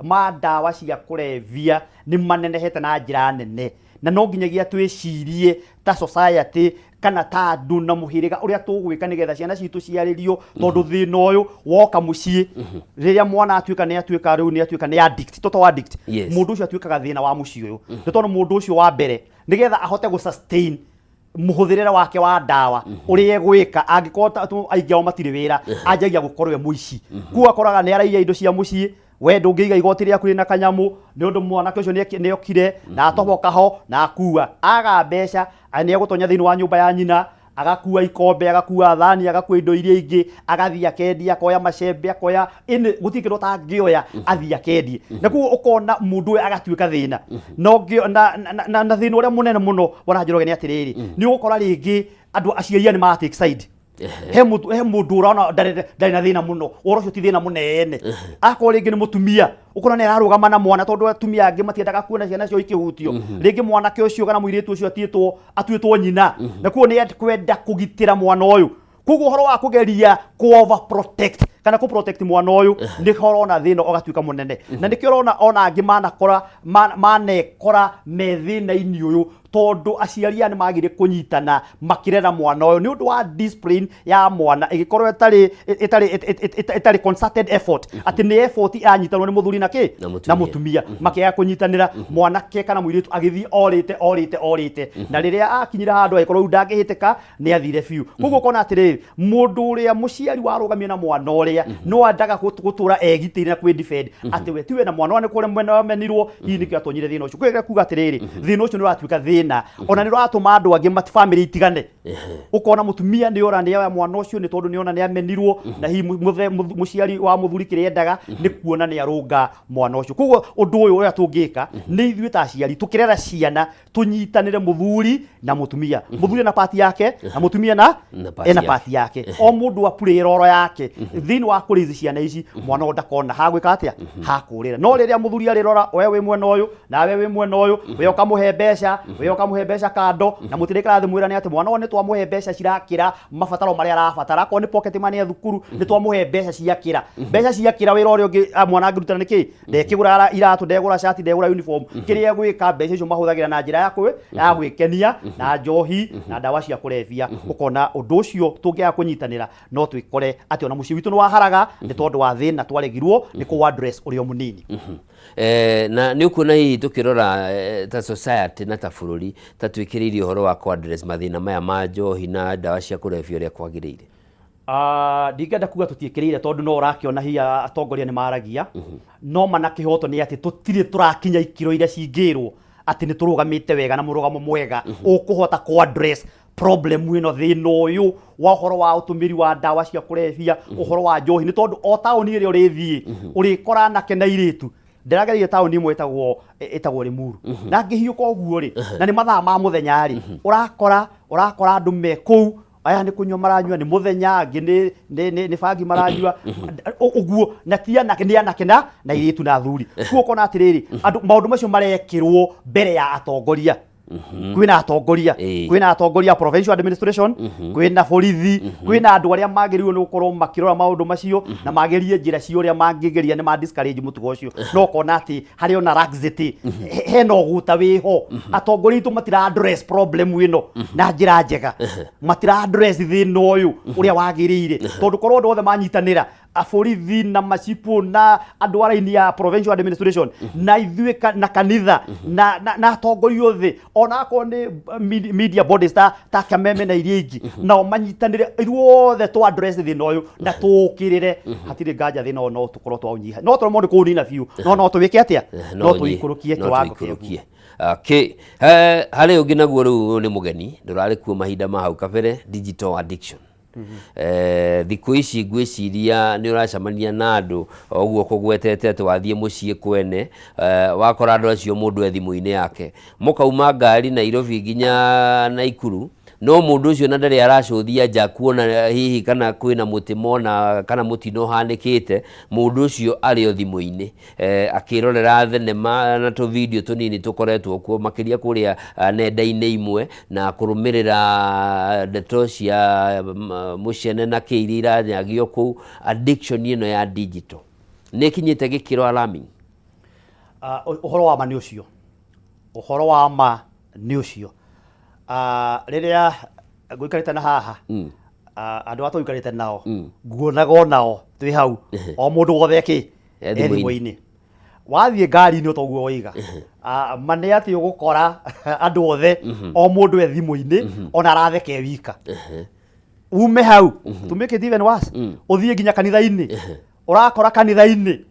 ma ndawa cia kurevia ni manenehete na njira nene na no nginyagia twicirie ta society kana ta andu na muhiriga uria tugwika nigetha ciana citu ciaririo tondu thina uyu woka mucii riria mwana atuika ni atuika riu ni atuika ni addict toto addict mundu ucio atuikaga thina wa mucii uyu ni tondu mundu ucio wa mbere nigetha ahote gu sustain muhuthirira wake wa ndawa uria egwika angikota aingi ao matiri wira anjagia gukorwo we muici kuwa koraga ni araiya indo cia mucii we ndungiiga igoti riaku rina kanyamu ni undu mwanake ucio ni okire na atoboka ho na akuwa aga mbeca ani egutonya thini wa nyumba ya nyina agakua ikombe agakua thani agakua indo iria ingi agathii akendia akoya macembe akoya ini gutikiro ta ngioya athii akendie na ku ukona mundu agatuika thina no na thina uria munene muno wana Njoroge ni atiriri ni ukora ringi andu aciaria ni ma take side he mundu urona ndari na thina muno oro cio ti thina munene akora ringi ni mutumia ukona ni ararugama na mwana tondu atumia angi matiendaga kuona ciana cio ikihutio ringi mwana ke ucio kana muiritu ucio atuitwo nyina na kuo ni kwenda kugitira mwana uyu kugo horo wa kugeria ku overprotect kana ku protect mwana uyu ni horo na thina ogatuika munene na nikio rona ona angi manekora methina ini uyu tondu aciaria ni magire kunyitana makirera mwana uyu ni undu wa discipline ya mwana igikorwo etari concerted effort ati ni effort anyitanwo ni muthuri na mutumia makiya kunyitanira mwana ke kana muiritu agithi orite na riria akinyira handu agikorwo ndangihiteka ni athire fiu kugo kona atiri mundu uria muciari warugamia na mwana uria no andaga gutura egitire na kwi defend ati we tiwe na mwana ni kure mwena wamenirwo hii nikio atonyire thina ucio kwega kuga atiriri thina ucio ni ratuika thina ona ni ratuma andu angi mat family itigane ukona mutumia ni ora ni ya mwana ucio ni tondu ni ona ni amenirwo na hii muciari wa muthuri kiriendaga ni kuona ni arunga mwana ucio kugo undu uyu uria tungika ni ithuĩ ta aciari tukirera ciana tunyitanire muthuri na mutumia muthuri na party yake na mutumia na party yake o mundu apure roro yake thini wa kurithi ciana ici mwana ndakona hagwika atia hakurira no riria muthuri arirora wewe mwena uyu na wewe mwena uyu we ukamuhe mbeca kando na mutirikira thimwira ni ati mwana ni twamuhe mbeca cirakira mabataro maria arabatara ko ni pocket money ya thukuru ni twamuhe mbeca ciakira wira uri ungi mwana angirutana niki ndekigura iratu ndegura shati ndegura uniform kiria gwika mbeca icio mahuthagira na njira ya gwikenia na njohi na ndawa cia kurebia ukona undu ucio tungia kunyitanira no twikore ati ona muci witu ni waharaga ni tondu wa thina twaregirwo ni ku address urio munini na ni ukuna hii tukirora ta society na ta bururi ta twikiririe horo wa ku address mathina maya ma njohi na ndawa cia kurebia uria kwagiriire ndingenda kuga tutiikirire tondu no urakiona hiya atongoria ni maragia no mana kihoto ni ati tutire turakinya ikiro iria cingirwo ati ni turugamite wega na murugamo mwega ukuhota ku address problem wino thina uyu wa horo wa utumiri wa ndawa cia kurebia uhoro wa njohi ni tondu o tauni ire urithie urikora na kenairitu ndirageria tauni imwe etagwo Limuru na ngihiuka uguo ri na ni mathaa ma muthenya ri urakora andu me kuu aya ni kunywa maranywa ni muthenya ngi ni bangi maranywa uguo na tiana na iritu na thuri kuo kona atiriri andu maundu macio marekirwo mbere ya atongoria kwina atongoria provincial administration kwina borithi kwina andu aria magiriwo ni gukorwo makirora maundu macio na magerie njira cio aria mangigeria ni ma discourage mutugo ucio no kona ati hari ona laxity heno guta wiho atongoria itu matira address problem wino na njira njega matira address thina uyu uria wagiriire tondu korwo andu othe manyitanira aborithi na macipu na andu araini ya provincial administration na ithuĩ na kanitha na atongoria othe ona ko ni media bodies ta Kameme na iria ingi na manyitanire iruothe to address thina uyu na tukirire hatire nganja thina no tukorwo twaunyiha no tũremwo ni kunina biũ no tuwike atia no tuikurukie kiwango kiu hari ungi naguo riu ni mugeni ndurari kuo mahinda ma hau kabere digital addiction thiku ici ngwiciria ni uracamania na andu oguo kugwetete ati wathie mucii kwene wakora andu acio mundu ethimu-ini yake mukauma ngari Nairobi nginya Naikuru no mundu ucio na ndari aracuthia nja kuona hihi kana kwina mutimo na kana mutino hanikite mundu ucio ari o thimu-ini akirorera thenema na to video tunini tukoretwo kuo makiria kuria nenda-ini imwe na kurumirira ndeto cia mucene na kiirira nyagio ku addiction ino ya digital nikinyite gikiro alarming uhoro wa ma ni ucio riria gwikarite na haha andu atu ikarite nao nguonaga nao twi hau o mundu wothe ki ethimu-ini wathie ngari ni utoguo wiga mane ati ugukora andu othe o mundu ethimu-ini ona aratheke wika ume hau to make it even worse uthie nginya kanitha-ini urakora kanitha-ini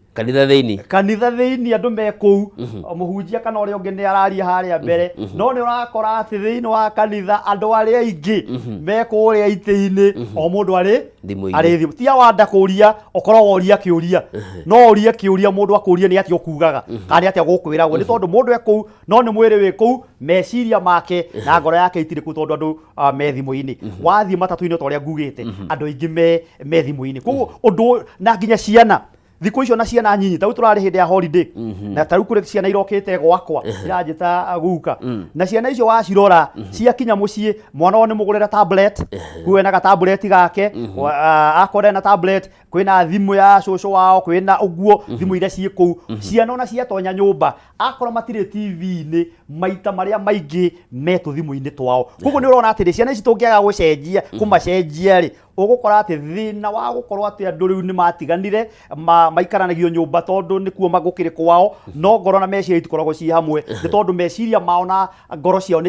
kanitha thiini andu me kou muhunjia kana uri ungi ni araria haria mbere no ni urakora ati thiini wa kanitha andu ari aingi me kuria iti-ini o mundu ari thimu tia wanda kuria okoro woria kiuria no uria kiuria mundu akuria ni ati okugaga kana ati gukwiragwo ni tondu mundu e kou no ni mwiri wi kou meciria make na ngoro yake itire ku tondu andu me thimu-ini wathie matatu-ini toria ngugite andu aingi me thimu-ini koguo undu na nginya ciana thiku icio na ciana nyinyi tau turari hindi ya holiday na tau kuri ciana irokite gwakwa iranjita guka na ciana icio wacirora ciakinya mucii mwana ni mugurira tablet kuena ga tablet gake akore na tablet kwina thimu ya shosho wao kwina uguo thimu ira cie kou ciana ona ciatonya nyumba akora matire TV-ini maita maria maingi metu thimu-ini twao koguo ni urona ati ciana ici tungiaga gucenjia kumacenjia ri ugukora ati thina wa gukorwa ati andu riu ni matiganire maikaranagia nyumba tondu ni kuo magukire kwao no ngoro na meciria itikoragwo ci hamwe ni tondu meciria mao na ngoro ciao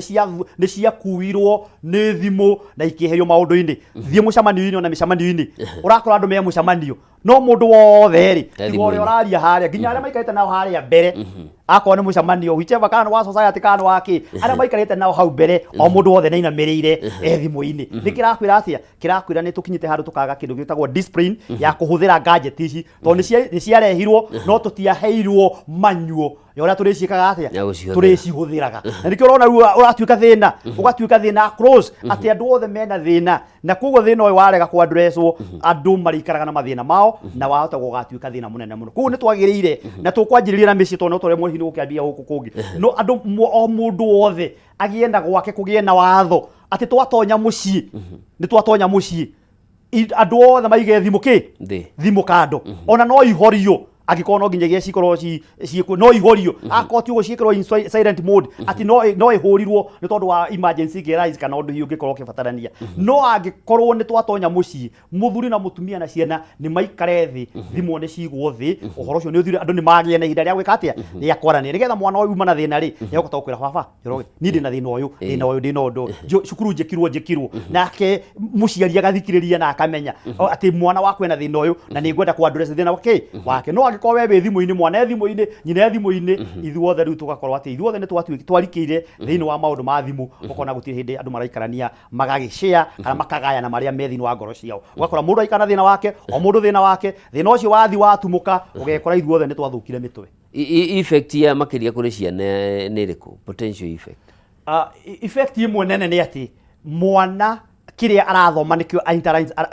ni cia kuirwo ni thimu na ikiherio maundu-ini thie mucamanio-ini ona micamanio-ini urakora andu me mucamanio no mundu wothe ri igore oraria haria nginya aria maikarite nao haria mbere akwa ni mucamanio whichever kana wa society kana waki aria maikarite nao hau mbere o mundu wothe ni inamirire thimu-ini ni kirakwira atia kirakwira ni tukinyite handu tukaga kindu gitagwo discipline ya kuhuthira gadget ici tondu ni ciarehirwo no tutiaheirwo manual yora turicikaga atia turicihuthiraga na nikio urona uratuika thina ugatuika thina close ati andu othe mena thina na koguo thina uyu warega ku addresswo andu marikaraga na mathina mao na wahota gugatuika thina munene muno koguo ni twagirire na tukwanjiriria na mici tondu tore mwehi ni gukiambia guku kungi no andu o mundu wothe agienda gwake kugie na watho ati twatonya mucii ni twatonya mucii andu othe maige thimu kando ona no ihorio agikono nginyagia cikorwo ci no ihorio akoti ugo cikorwo in silent mode ati no ihurirwo ni tondu wa emergency gerais kana undu hiyo ngikorwo kibatarania no agikorwo ni twatonya mucii muthuri na mutumia na ciana ni maikare thi thimu ni cigwo thi uhoro ucio ni uthire andu ni magie na ihinda ria gwika atia ni akwarania nigetha mwana uyu mana thina ri ni agota ukwira baba joroge ni ndi na thina uyu ndi na undu cukuru njikirwo nake muciari agathikiriria na akamenya ati mwana wakwe na thina uyu na ni ngwenda ku address thina wake no ko webe thimu-ini mwana thimu-ini nyina thimu-ini ithuothe riu tugakorwo ati ithuothe ni twarikire thiini wa maundu ma thimu ukona gutire hindi andu maraikarania magagishare kana makagaya na maria me thiini wa ngoro ciao ugakora mundu aikana thina wake o mundu thina wake thina ucio wathi watumuka ugekora ithuothe ni twathukire mitwe effect ya makiria kuri ciana ni riku potential effect effect imwe nene ni ati mwana kiria arathoma nikio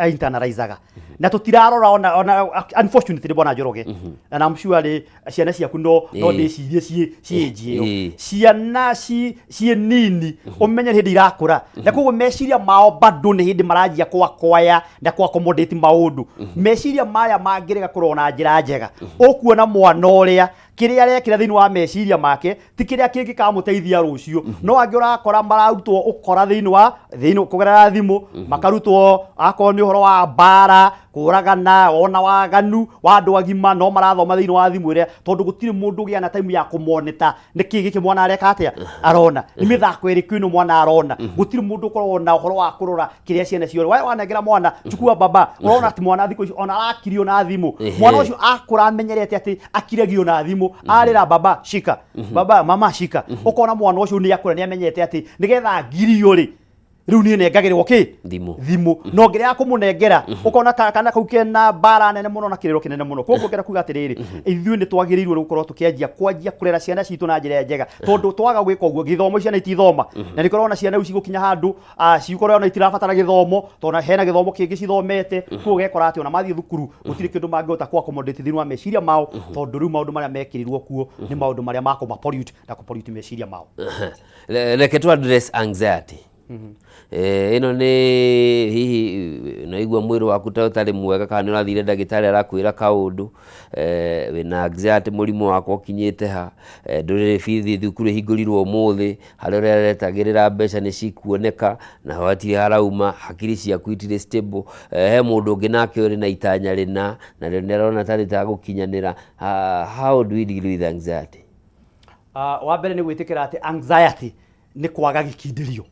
internalizaga na tutirarora ona unfortunately bona Njoroge and I'm sure ciana ciaku no ndicirie cienjio ciana ci nini umenye hindi irakura na koguo meciria mao bado ni hindi marajia kwaya na kwa accommodate maundu meciria maya mangirega kurona njira njega ukuona mwana uria kiria arekira thiini wa meciria make ti kiria kingi kamuteithia rucio no angi urakora mararutwo ukora thiini kugerera thimu makarutwo akoro ni uhoro wa bara kuragana ona waganu wa andu agima no marathoma thiini wa thimu iria tondu gutire mundu gia na time ya kumoneta niki giki mwana areka atia arona ni mithako iri kwino mwana arona gutire mundu korwo na uhoro wa kurora kiria ciana cioro we wanengera mwana chukua baba urona ati mwana thiko ona arakirio na thimu mwana ucio akura amenyerete ati akiragio na thimu arira baba shika baba mama shika ukona mwana ucio ni akura ni amenyete ati nigetha ngirio ri riu ni nengagirwo thimu no ngire akumunengera ukona kana kauke na bara nene muno na kiriro kinene muno koguo ngera kuga atiriri ithuĩ ni twagirirwo gukorwo tukianjia kurera ciana citu na njira njega tondu twaga gwika uguo githomo ciana itithoma na nikorwo na ciana ici gukinya handu cikorwo na itirabatara githomo tona hena githomo kingi cithomete koguo gekora ati ona mathie thukuru gutire kindu mangihota ku accommodate thiini wa meciria mao tondu riu maundu maria mekirirwo kuo ni maundu maria makuma pollute na ku pollute meciria mao reke tu address anxiety ino ni hihi naigua mwiri waku ta utari mwega kana ni urathire ndagitari arakwira kaundu wina anxiety murimu wako ukinyite ha ndurire bithi thukuru hingurirwo umuthi hari uria retagirira mbeca ni cikuoneka na hawati harauma hakiri ciaku itire stable he mundu ungi nake uri na itanya rina na rio nerona tari ta gukinyanira how do we deal with anxiety wa mbere ni gwitikira ati anxiety ni kwaga gikindirio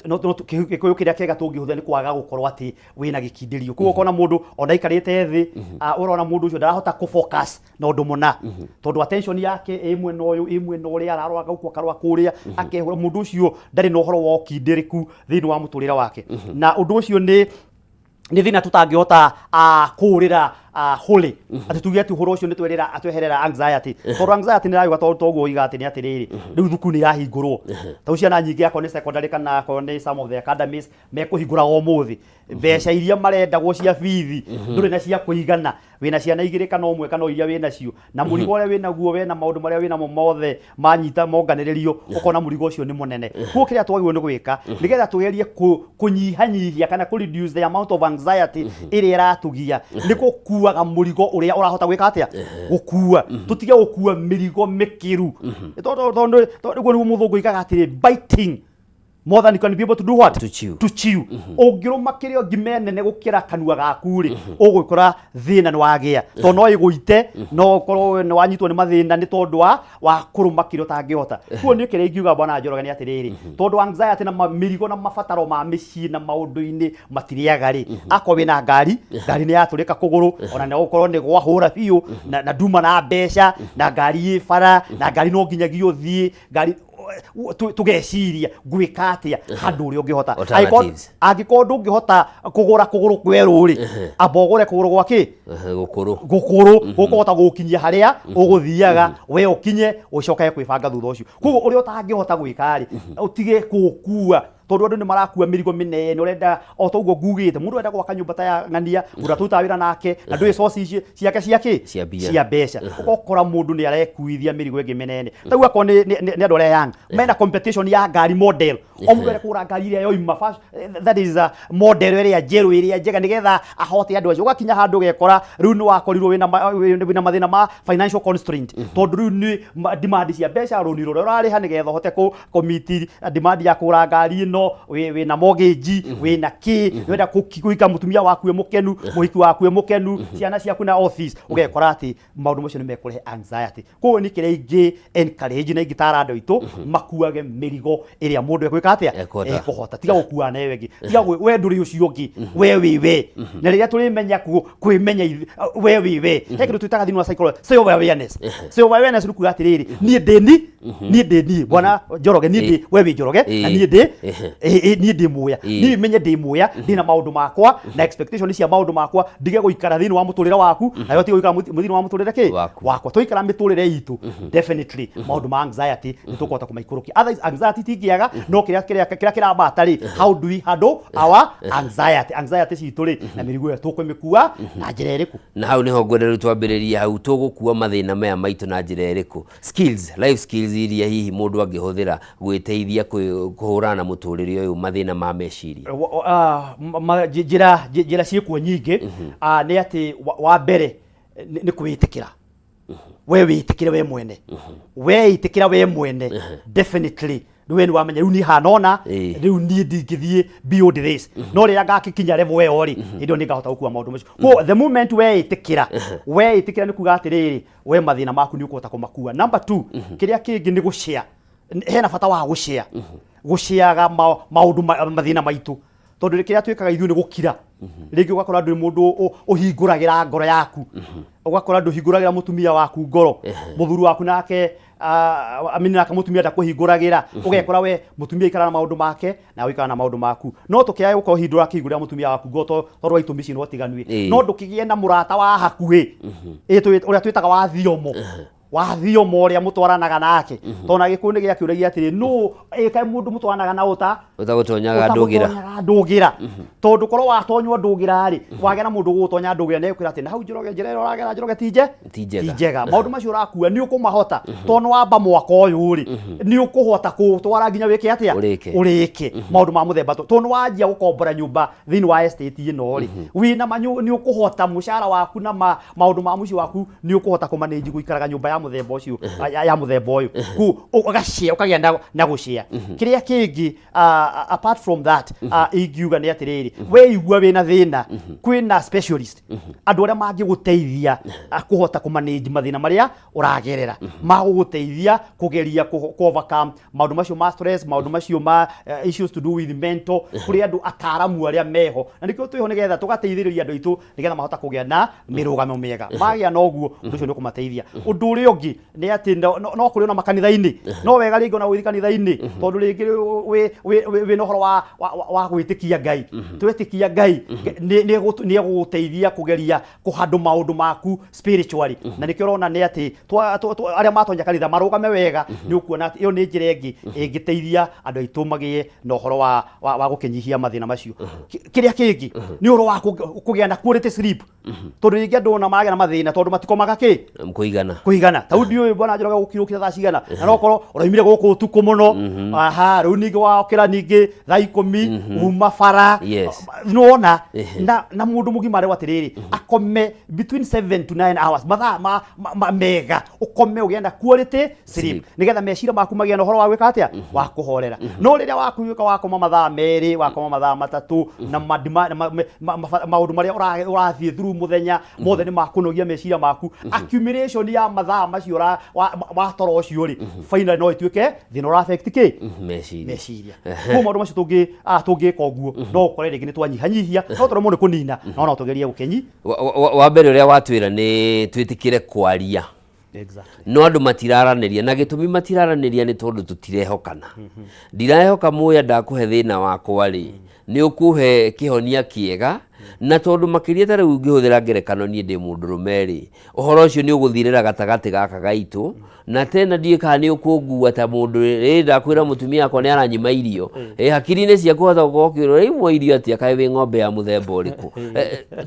no gikuyu kiria kega tungihutha ni kwaga gukorwo ati wina gikindirio kuo kona mundu ona ikarite thi urona mundu ucio ndarahota ku focus na undu muna tondu attention yake imwe no uyu imwe no uri ararwaga uko akarwa kuria akehura mundu ucio ndari no horo wa kindiriku thini wa muturira wake na undu ucio ni thina tutangihota kurira holy ati tuge ati horo ucio ni twerera atweherera anxiety tondu anxiety ni rayo gatogwo igati ni atiriri riu thuku ni rahingurwo ta uciana nyingi yako ni secondary kana ko ni some of the academies mekuhingura o muthi mbeca iria marendagwo cia bithi nduri na cia kuigana wina ciana igire kana umwe kana iria wina cio na murigo ore wina guo wena maundu maria wina mo mothe manyita monganiririo ukona murigo ucio ni munene kuo kiria twagirwo ni gwika nigetha tugerie kunyihanyihia kana ku reduce the amount of anxiety iria iratugia ni gukuaga murigo uria urahota gwika atia gukua tutige gukua mirigo mikiru tondu guo ni muthungu ikaga atiri biting more than you can be able to do what? To chew. Ongiruma kirio gimenene gukira kanua gaku ri ugukora thina ni wagia to no iguite no korwo ni wanyitwo ni mathina ni tondu wa kuruma kirio tangihota kuo ni kire ingiuga bwana Njoroge ni atiriri tondu anxiety na mirigo na mabataro ma micii na maundu-ini matiriaga ri ako wina ngari ni yaturika kuguru ona ne ukorwo ni gwahura biu na duma na mbeca na ngari ifara na ngari no nginyagia uthii ngari tugeciria gwika atia handu uri ungihota angikorwo ndungihota kugura kuguru kweru ri abogore kuguru gwaki gukuru gukuhota gukinyia haria uguthiaga we ukinye ucoke kwibanga thutha ucio koguo uri utangihota gwika ri utige gukua tondu andu ni marakua mirigo minene urenda o toguo ngugite mundu enda gwaka nyumba ta ya ng'ania uratuta wira nake na ndui soci ciake cia mbeca ukokora mundu ni arekuithia mirigo ingi minene tagu ako ni andu aria young mena competition ya ngari model o mundu ere kura ngari iria yoima that is a model iria jeru iria njega nigetha ahote andu acio ugakinya handu gekora riu ni wakorirwo wina mathina ma financial constraint tondu riu ni demand cia mbeca runiro urariha nigetha hote ku commit demand ya kura ngari ino we na mortgage we na ki wenda kuika mutumia waku mukenu muhiki waku mukenu ciana ciaku na office ugekora ati maundu macio ni mekurehe anxiety ko ni kire ingi encourage na igitara andu itu makuage mirigo iria mundu ekwika atia ekuhota tiga gukua na wengi tiga we nduri ucio ungi we na riria turi menya kwimenya we hekiru twitaga thini wa psychology self awareness rukuga atiriri nie ndeni bwana Njoroge nie we Njoroge na nie ndi muya nie menye ndi muya ndina maundu makwa na expectation cia maundu makwa ndige guikara thini wa muturira waku na yo ti guikara muthini wa muturira ki wakwa tuikara miturire itu definitely maundu ma anxiety nitukuhota kumaikurukia otherwise anxiety tingiaga no kiria kirabata ri how do we handle our anxiety citu ri na mirigo yetu tukwimikua na njira iriku na hau niho ngwenda twambiriria hau tugukua mathina maya maitu na njira iriku life skills iria hihi mundu angihuthira gwiteithia kuhurana na muturire uyu mathina ma meciria njira ciikuo nyingi ni ati wa mbere ni kwitikira we witikire we mwene definitely riu ni wamenya riu ni hanona riu ni ndingithie beyond this no riria ngakikinya level we ori indo ni ngahota gukua maundu macio ko the moment we itikira ni kuga atiriri we mathina maku ni ukuhota kumakua. Number 2 kiria kingi ni gushare hena bata wa gushiaga maundu mathina maitu tondu rikiria twikaga ithu ni gukira ringi ugakora ndu mundu uhinguragira ngoro yaku ugakora ndu hinguragira mutumia waku ngoro muthuru waku nake amina mutumia ndakuhinguragira ugekora we mutumia ikara na maundu make na wikara na maundu maku no tukiaye uko hindura kigurira mutumia waku ngoto tondu wa itumbi cino tiganui no ndukigie na murata wa hakuhi uria twitaga wa thiomo uria mutwaranaga nake tona gikundi gia kiuragia atiri no kai mundu mutwaranaga na utagutonyaga ndugira tondu korwo watonywa ndugira ri wagera mundu gutonya ndugira ne kwira ati na hau Njoroge njira uragera Njoroge tijega maundu macio urakua ni ukumahota tono wamba mwaka uyu ri ni ukuhota kutwara nginya wiki atia urike maundu ma muthemba tono wajia gukombora nyumba thini wa estate ino ri wina manyu ni ukuhota mushara waku na maundu ma muci waku ni ukuhota kumanage guikaraga nyumba ya muthemba ucio ya muthemba uyu ku ugashare ukagenda na gushare kiria kingi apart from that ingiuga ni atiriri we igua wina thina kwina specialist andu aria mangiguteithia kuhota ku manage mathina maria uragerera maguguteithia kugeria ku overcome maundu macio ma stress maundu macio ma issues to do with mental kuri andu ataramu aria meho na nikio twiho nigetha tugateithiriria andu itu nigetha mahota kugia na mirugamo miega magia noguo nducio ni kumateithia undu uri ungi ni ati no kuri ona makanitha-ini no wega ringo na guthi kanitha-ini tondu ringi we no horo wa gwitikia Ngai twetikia Ngai ni eguguteithia kugeria kuhandu maundu maku spiritually na nikio rona ni ati aria matonya kanitha marugame wega ni ukuona ati iyo ni njira ingi ingiteithia andu aitu magie no horo wa gukinyihia mathina macio kiria kingi ni uro wa kugia na quality sleep tondu ringi andu na magia na mathina tondu matikomaga kuigana taudi uyu bwana njoroga gukirukira thaa cigana na no korwo uraimire guku utuku muno riu ningi wakira ningi thaa 10 uma bara nona na mundu mugima rewa tiriri akome between 7 to 9 hours mathaa mega ukome ugienda quality sleep nigetha mecira maku magia na horo wa gwika atia wa kuhorera no riria wakuika wakoma mathaa meri wakoma mathaa matatu na maundu maria urathie through muthenya mothe ni makunogia mecira maku accumulation ya mathaa macio wa toro ucio ri finally no ituike thina ura affect ki meciria ko maundu macio tungika uguo no ukore ringi ni twanyihanyihia no toro mundu kunina no tugerie gukenyi wa mbere uria watwira ni twitikire kwaria no andu matiraraniria na gitumi matiraraniria ni tondu tutirehokana ndiraehoka muya ndakuhe thina wakwa ri ni ukuhe kihonia kiega na tondu makiria tare ungihuthira ngerekano nie ndi mundu rumeri uhoro ucio ni uguthirira gatagati gaka gaitu na tena ndie kana ni ukungua ta mundu ndakwira mutumia akwa ni aranyima irio hakiri-ini ciaku hota gukiro imwe irio atia kae wi ng'ombe ya muthemba uriku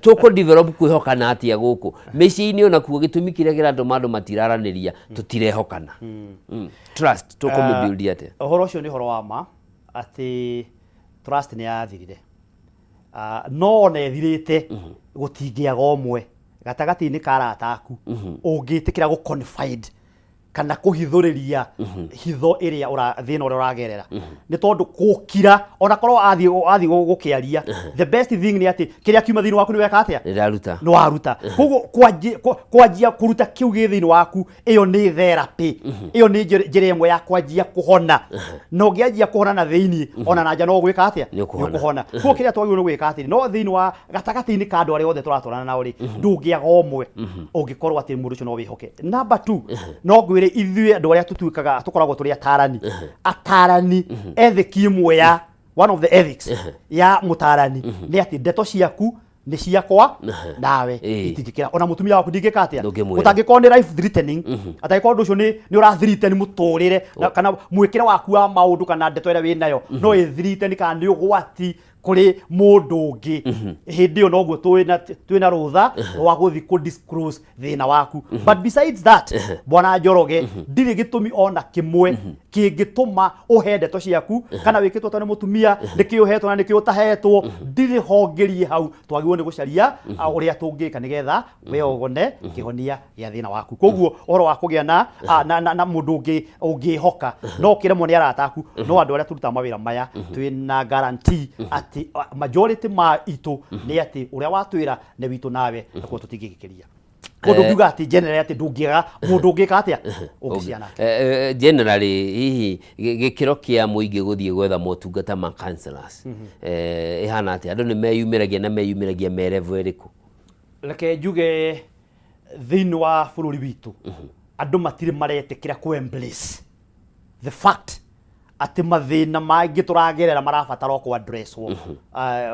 tuko develop kwihokana atia guku meci-ini ona kuo gitumi kiria kiratuma andu matiraraniria tutirehokana trust tuko build atia uhoro ucio ni horo wa ma ati trust ni yathirire no nethirite gutingiaga omwe gatagati-ini karata aku ungitikira gu confide kana kuhithuriria hitho iria thina uria uragerera ni tondu gukira ona korwo athi gukiaria the best thing ni ati kiria kiuma thini waku ni weka atia ni waruta koguo kwanjia kuruta kiu gi thini waku iyo ni therapy iyo ni njira imwe ya kwanjia kuhona no ngianjia kuhona na thini ona nanja no gwika atia ni kuhona koguo kiria twagirwo ni gwika atia no thini wa gatagati-ini ka andu aria othe turatwarana nao ri ndungiaga omwe ungikorwo ati mundu ucio no wihoke number 2 no gwire ithuĩ andu aria tutuikaga tukoragwo turi atarani ethics imwe ya one of the ethics ya mutarani ni ati ndeto ciaku ni ciakwa nawe itingikira ona mutumia waku ndingika atia utangikorwo ni life threatening atagikorwo ndu ucio ni ura threaten muturire kana mwikire waku wa maundu kana ndeto iria wi nayo no i threaten kana ni ugwati kuri mundu ungi hindi yo noguo twina rutha wa guthi ku disclose thina waku but besides that bwana Njoroge ndiri gitumi ona kimwe kingituma uhe ndeto ciaku kana wikitwo tane mutumia nikiuhetwo na nikiutahetwo ndiri hongerie hau twagirwo ni gucaria uria tungika nigetha we ogone kihonia ya thina waku koguo oro wa kugia na mundu ungi hoka no kiremwo ni arataku no andu aria turuta mawira maya twina guarantee ati majority ma itu ni ati uria watwira ne witu nawe ko tutingikiria mundu ngiuga ati generally ati ndungiega mundu ungika atia ungiciana generally hihi gikiro kia muingi guthie gwetha motungata ma counselors ihana ati andu ni meyumiragia merevu eriku reke njuge thini wa bururi witu andu matire maretikira ku embrace the fact ati mathina maingi turagerera marabatara ku address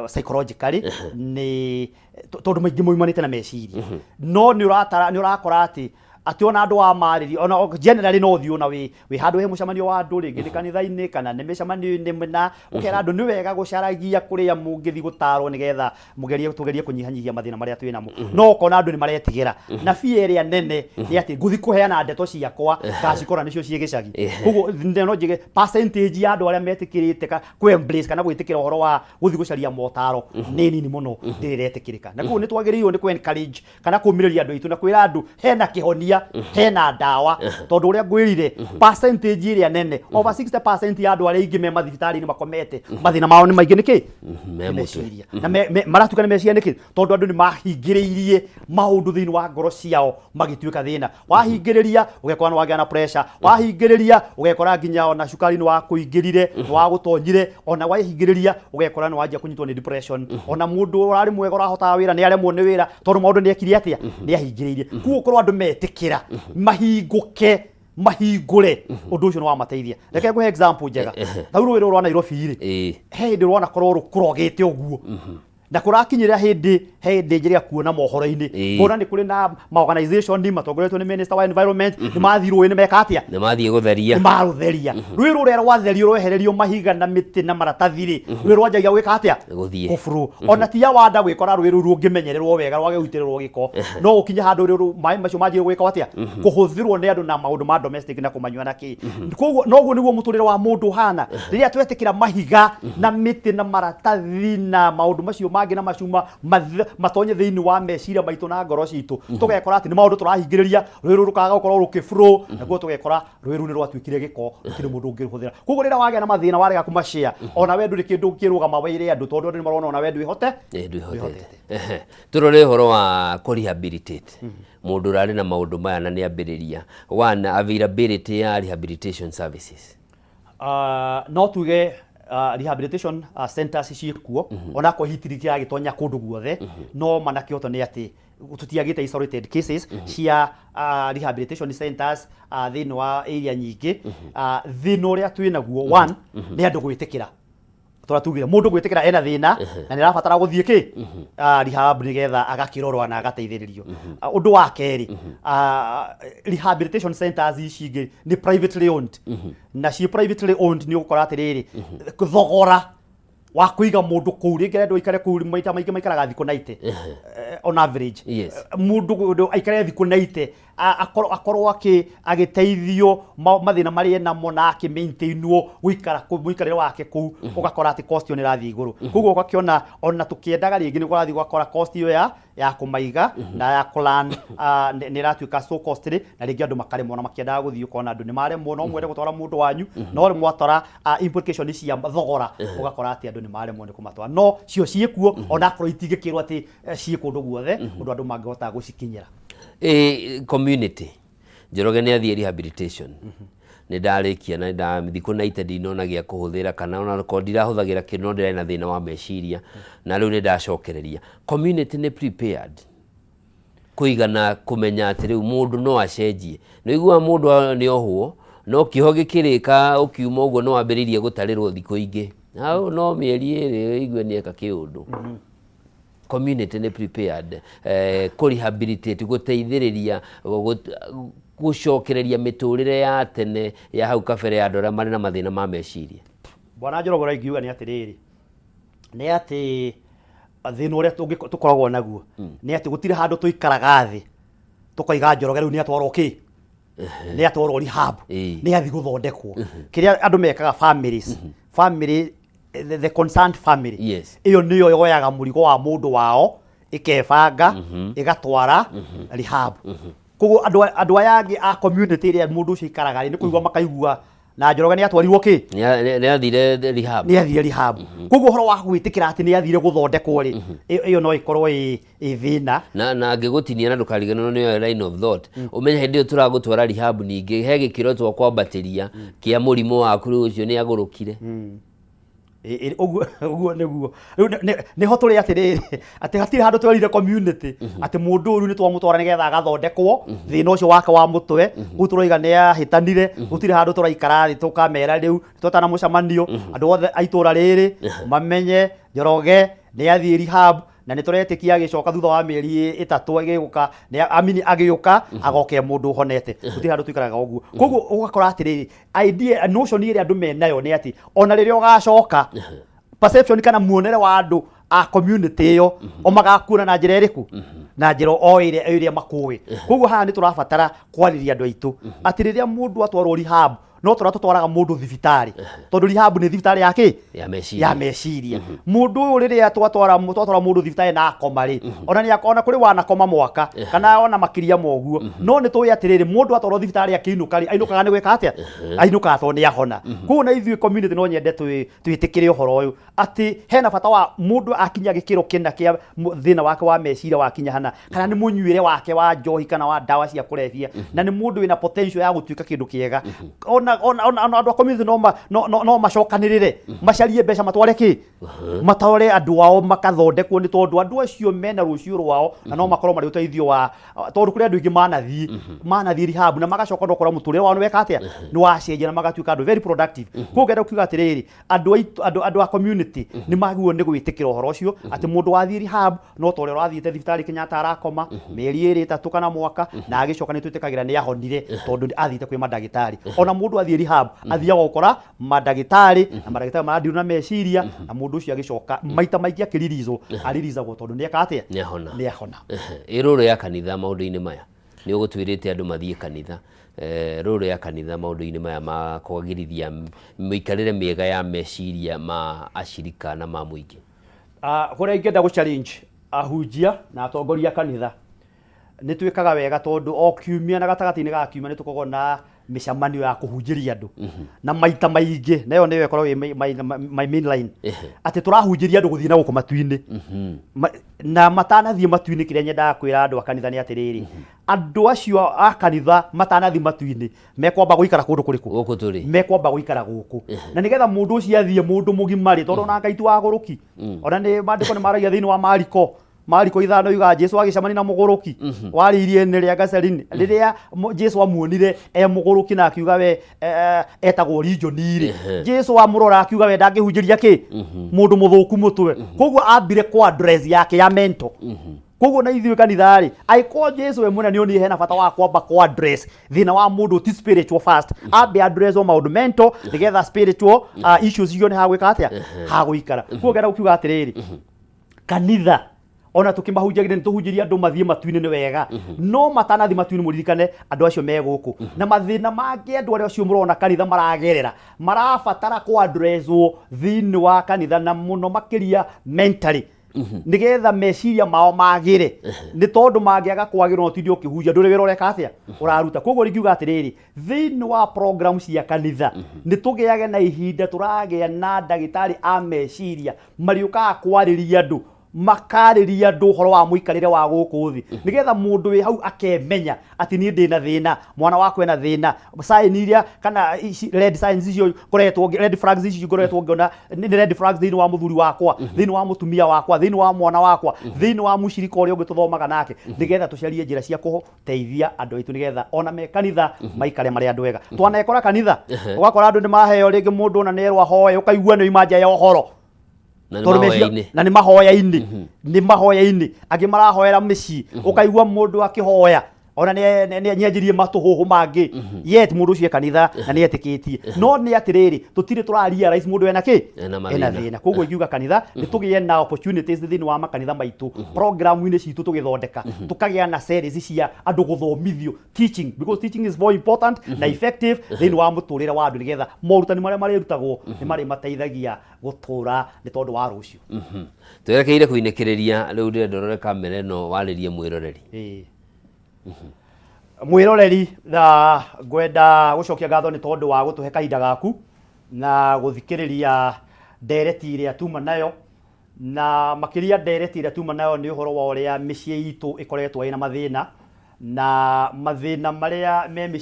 psychologically ni tondu maingi moimanite na meciria no ni urakora ati ona andu wa mariri ona generally no thio na we handu he mucamanio wa andu ringi ni kanitha-ini kana ni micamanio-ini mena ukera andu ni wega gucaragia kuria mungithi gutarwo nigetha tugerie kunyihanyihia mathina maria twinamo no kona andu ni maretigira na fie ria nene ni ati nguthi kuheana ndeto ciakwa ngacikora nicio ciegicagi koguo no njige percentage ya andu aria metikirite ku embrace kana gwitikira uhoro wa guthi gucaria motaro ni nini muno ndiriretikirika na koguo ni twagiriirwo ni ku encourage kana kumiriria andu itu na kwira andu hena kihonia iria hena ndawa tondu uria ngwirire percentage iria nene over 60% ya andu aria ingi me mathibitari ni makomete mathina mao ni maingi niki meciria na maratuka ni meciria niki tondu andu ni mahingiririe maundu thiini wa ngoro ciao magituika thina wahingiriria ugekora wagea na pressure wahingiriria ugekora nginya ona cukari ni wa kuingirire wa gutonyire ona wahingiriria ugekora ni wajia kunyitwo ni depression ona mundu urari mwega urahota wira ni aremwo ni wira tondu maundu ni ekiri atia ni ahingiririe kuo korwo andu metikira mahinguke mahingure undu ucio ni wa mateithia reke nguhe example njega thau rwiro rwa Nairobi ri he ndi rwana korwo rukurogete uguo na kurakinyira hindi njiria kuona mohoro-ini bona ni kuri na organization ni matongoretwo ni minister wa environment ni mathirwo ni meka atia ni mathie gutheria ni marutheria rwiro rwera watherio rwehererio mahiga na miti na maratathiri rwiro rwajagia gwika atia guthie kufuru ona tiya wanda gwikora rwiro rungimenyererwo wega rwage guitirwo giko no ukinya handu rwiro mai macio maji gwika atia kuhuthirwo ni andu na maundu ma domestic na kumanywa na ki koguo noguo niguo muturire wa mundu hana riria twetikira mahiga na miti na maratathi na maundu macio mangi na macuma matonye thiini wa meciria maitu na ngoro citu tugekora ati ni maundu turahingiriria rwiru rukaga gukorwo rukiflow naguo tugekora rwiru ni rwatwikire giko kiri mundu ungiruhuthira koguo rira wagea na mathina warega kumashare ona wendu ri kindu kirugama waire andu tondu ni marona ona wendu ihote turore horo wa rehabilitate mundu rari na maundu maya na ni ambiriria one availability ya rehabilitation services no tuge rehabilitation centers ciikuo ona ko hitiri ya gitonya kundu guothe no manakioto ni ati tutiagite isolated cases cia rehabilitation centers thiini wa area nyingi thina uria twinaguo one ni andu gwitikira turatugire mundu gwitikira ena thina na ni rabatara guthie ki rehab nigetha agakirorwa na agateithiririo undu wa keri rehabilitation centers ici ni privately owned na ci privately owned ni ukora atiriri thogora wa kuiga mundu kuu ringi ndu ikare kuu maita maingi maikaraga thiku 90 on average mundu aikare thiku 90 akorwo agiteithio mathina mari na mona akimaintainwo guikarire wake kuu ugakora ati cost ni rathi iguru koguo ugakiona ona tukiendaga ringi ni kurathi gwakora cost iyo ya kumaiga na ya plan ni ratuika so costly na ringi andu makaremwo na makiendaga guthii ukona andu ni maremwo no mwere gutwara mundu wanyu no ri mwatwara implication cia thogora ugakora ati andu ni maremwo ni kumatwara no cio ciekuo ona korwo itingikirwo ati ciekundu guothe undu andu mangihota gucikinyira community Njoroge ni athie rehabilitation ni ndarikia na thiku 90 ndinona gia kuhuthira kana ona ko ndirahuthagira kino ndira na thina wa meciria na riu ni ndacokereria community ni prepared kuigana kumenya ati riu mundu no acenjie no igua mundu ni ohuo no kiho gikirika ukiuma uguo no ambiririe gutarirwo thiku ingi no mieri iri igwe ni eka kiundu community ni prepared kurehabilitate guteithiriria gucokereria miturire ya tene ya hau kabere ya andũ arĩa marĩ na mathĩna ma meciria. Bwana Njoroge ingiuga nĩ atĩrĩrĩ nĩ atĩ thĩna ũrĩa tũkoragwo naguo nĩ atĩ gũtirĩ handũ tũikaraga thĩ tũkoiga Njoroge rĩu nĩ atwarwo kĩ nĩ atwarwo rehab nĩ athi gũthondekwo kĩrĩa andũ mekaga families family the concerned family iyo niyo yoyaga mũrigo wa mũndũ wao ikebanga igatwara rehab koguo andũ aya angĩ a community ĩrĩa mũndũ ũcio ikaraga nĩ kũigua makaigua na Njoroge nĩ atwarirwo kĩ nĩ athire rehab nĩ athire rehab koguo horo wa gwĩtĩkĩra atĩ nĩ athire gũthondekwo rĩ iyo no ikorwo ĩ thĩna na angĩgũtinia na ndũkariganĩrwo nĩ line of thought ũmenye hĩndĩ ĩyo tũragũtwara rehab ningĩ he gĩkĩro twa kwambatĩria kĩa mũrimũ waku rĩu ũcio nĩ agũrũkire uguo niguo ni ho turi atiriri ati hatiri handu twerire community ati mundu uru ni twamutwara nigetha agathondekwo thina ucio wake wa mutwe guturoiga ni ahitanire gutire handu turaikara thi tukamera riu twatana mucamanio andu othe aitura riri mamenye Njoroge ni athie rehab na ni turetikia agicoka thutha wa mieri 3 agiguka ni amini agiuka agoke mundu honete gutire handu tuikaraga uguo koguo ugakora atiriri idea notion iri andu menayo ni ati ona riria ugacoka perception kana muonere wa andu a community yo o magakuna na njira iriku na njira o iria makuwi koguo haha ni turabatara kwariria andu aitu ati riria mundu atwarwo rehab no tora tutwaraga mundu thibitari tondu rehab ni thibitari yake ya meciria mundu uyu riria twatwara mundu thibitari na komari ona ni akona kuri wana koma mwaka kana ona makiria moguo no ni tuya atiriri mundu atwaro thibitari ainukaga ni gwika atia ainuka to ni ahona ku na ithui community no nyende twitikire uhoro uyu ati hena bata wa mundu akinya gikiro kina kia thina wake wa meciria wakinya hana kana ni munyuire wake wa njohi kana wa dawa cia kurebia na ni mundu wina potential ya gutuika kindu kiega ona andu a community no macokanirire macarie mbeca matware ki matware andu ao makathondekwo ni tondu andu acio mena rucio rwao na no makorwo mari uteithio wa tondu kuri andu ingi manathi rehab na magacoka ndokora muturire wao ni weka atia ni wacenjia na magatuika andu very productive kugenda ukiuga atiriri andu a community ni magwo ni gwitikira uhoro ucio ati mundu wathi rehab no tore rathite thibitari Kenyatta arakoma meri iri 3 kana mwaka na agicoka ni twitikagira ni ahonire tondu athite kwi madagitari ona mundu athi rehab athiaga gukora madagitari na madagitari maradiru na meciria na mundu ucio agicoka maita maiki akiririzo aririzagwo tondu ni eka atia ni ahona iruru ya kanitha maundu-ini maya ni ugutwirite andu mathie kanitha ruru ya kanitha maundu-ini maya ma kwagirithia miikarire miega ya meciria ma ashirika na ma muingi kuria ingenda gu challenge ahunjia na atongoria kanitha ni twikaga wega tondu o kiumia na gatagati-ini ga kiumia ni tukoragwo na micamanio ya kuhunjiria andu na maita maingi nayo niyo ikorwo my main line ati turahunjiria andu guthii na guku matu-ini na matanathie matu-ini kiria nyendaga kwira andu a kanitha ni atiriri andu acio a kanitha matanathie matu-ini mekwamba guikara kundu kuriku guku turi mekwamba guikara guku na nigetha mundu ucio athie mundu mugimari tondu na Ngai tu waguruki ona ni mandiko ni maragia thiini wa Mariko 5 yuga Jesu agicamani na muguruki waririe ni ria gacarini riria Jesu amuonire muguruki na akiuga we etagwo regioniri Jesu amurora akiuga we ndangihunjiria ki mundu muthuku mutwe koguo ambire kwa address yake ya mento koguo na ithuĩ kanithari aiko Jesu we mwena nioni hena bata wa kwamba kwa address thina wa mundu ti spiritual first ambe address o maundu mento nigetha spiritual issues icio ni hagwika atia hagwikara koguo ngenda ukiuga atiriri kanitha ona tukimahunjagira ni tuhunjiria andu mathie matu-ini ni wega no matanathi matu-ini muririkane andu acio me guku na mathina mangi andu acio murona kanitha maragerera marabatara ku addresswo thiini wa kanitha na muno makiria mentally nigetha meciria mao magire ni tondu mangiaga kwagirwo no tindi ukihunjia nduri wira ureka atia uraruta koguo ringiuga atiriri thiini wa program cia kanitha ni tugiage na ihinda turagia na ndagitari a meciria mariuka kwariria andu makariria andu horo wa muikarire wa guku thi nigetha mundu wi hau akemenya ati ni ndina thina mwana wakwe na thina sign iria kana red signs icio koretwo red flags icio koretwo ngona ni red flags thini wa muthuri wakwa thini wa mutumia wakwa thini wa mwana wakwa thini wa mushirika uria ungi tuthomaga nake nigetha tucarie njira cia kuteithia andu aitu nigetha ona me kanitha maikare mari andu wega twanekora kanitha ugakora andu ni maheo ringi mundu na nerwa hoye ukaigua ni imanja ya uhoro na ni mahoya-ini angi marahoera micii ukaigua mundu akihoya ona ni nyenjirie matuhuhu mangi yet mundu ucio kanitha na ni etikitie no ni atiriri tutire turaria rais mundu ena ki ena thina koguo ingiuga kanitha ni tugie na opportunities thini wa makanitha maitu programu-ini citu tugithondeka tukagia na series cia andu guthomithio teaching because teaching is more important na effective thini wa muturire wa andu nigetha morutani maria marerutagwo ni mari mateithagia gutura ni tondu wa rucio twerekeire kuinekiriria riu ndirendorore kamera no waririe mwiroreri mwiroreri na gwenda gucokia ngatho ni tondu wa gutuhe kahinda gaku na guthikiriria ndereti iria tuma nayo na makiria ndereti iria tuma nayo ni uhoro wa uria micii itu ikoretwo ina mathina na mathina maria me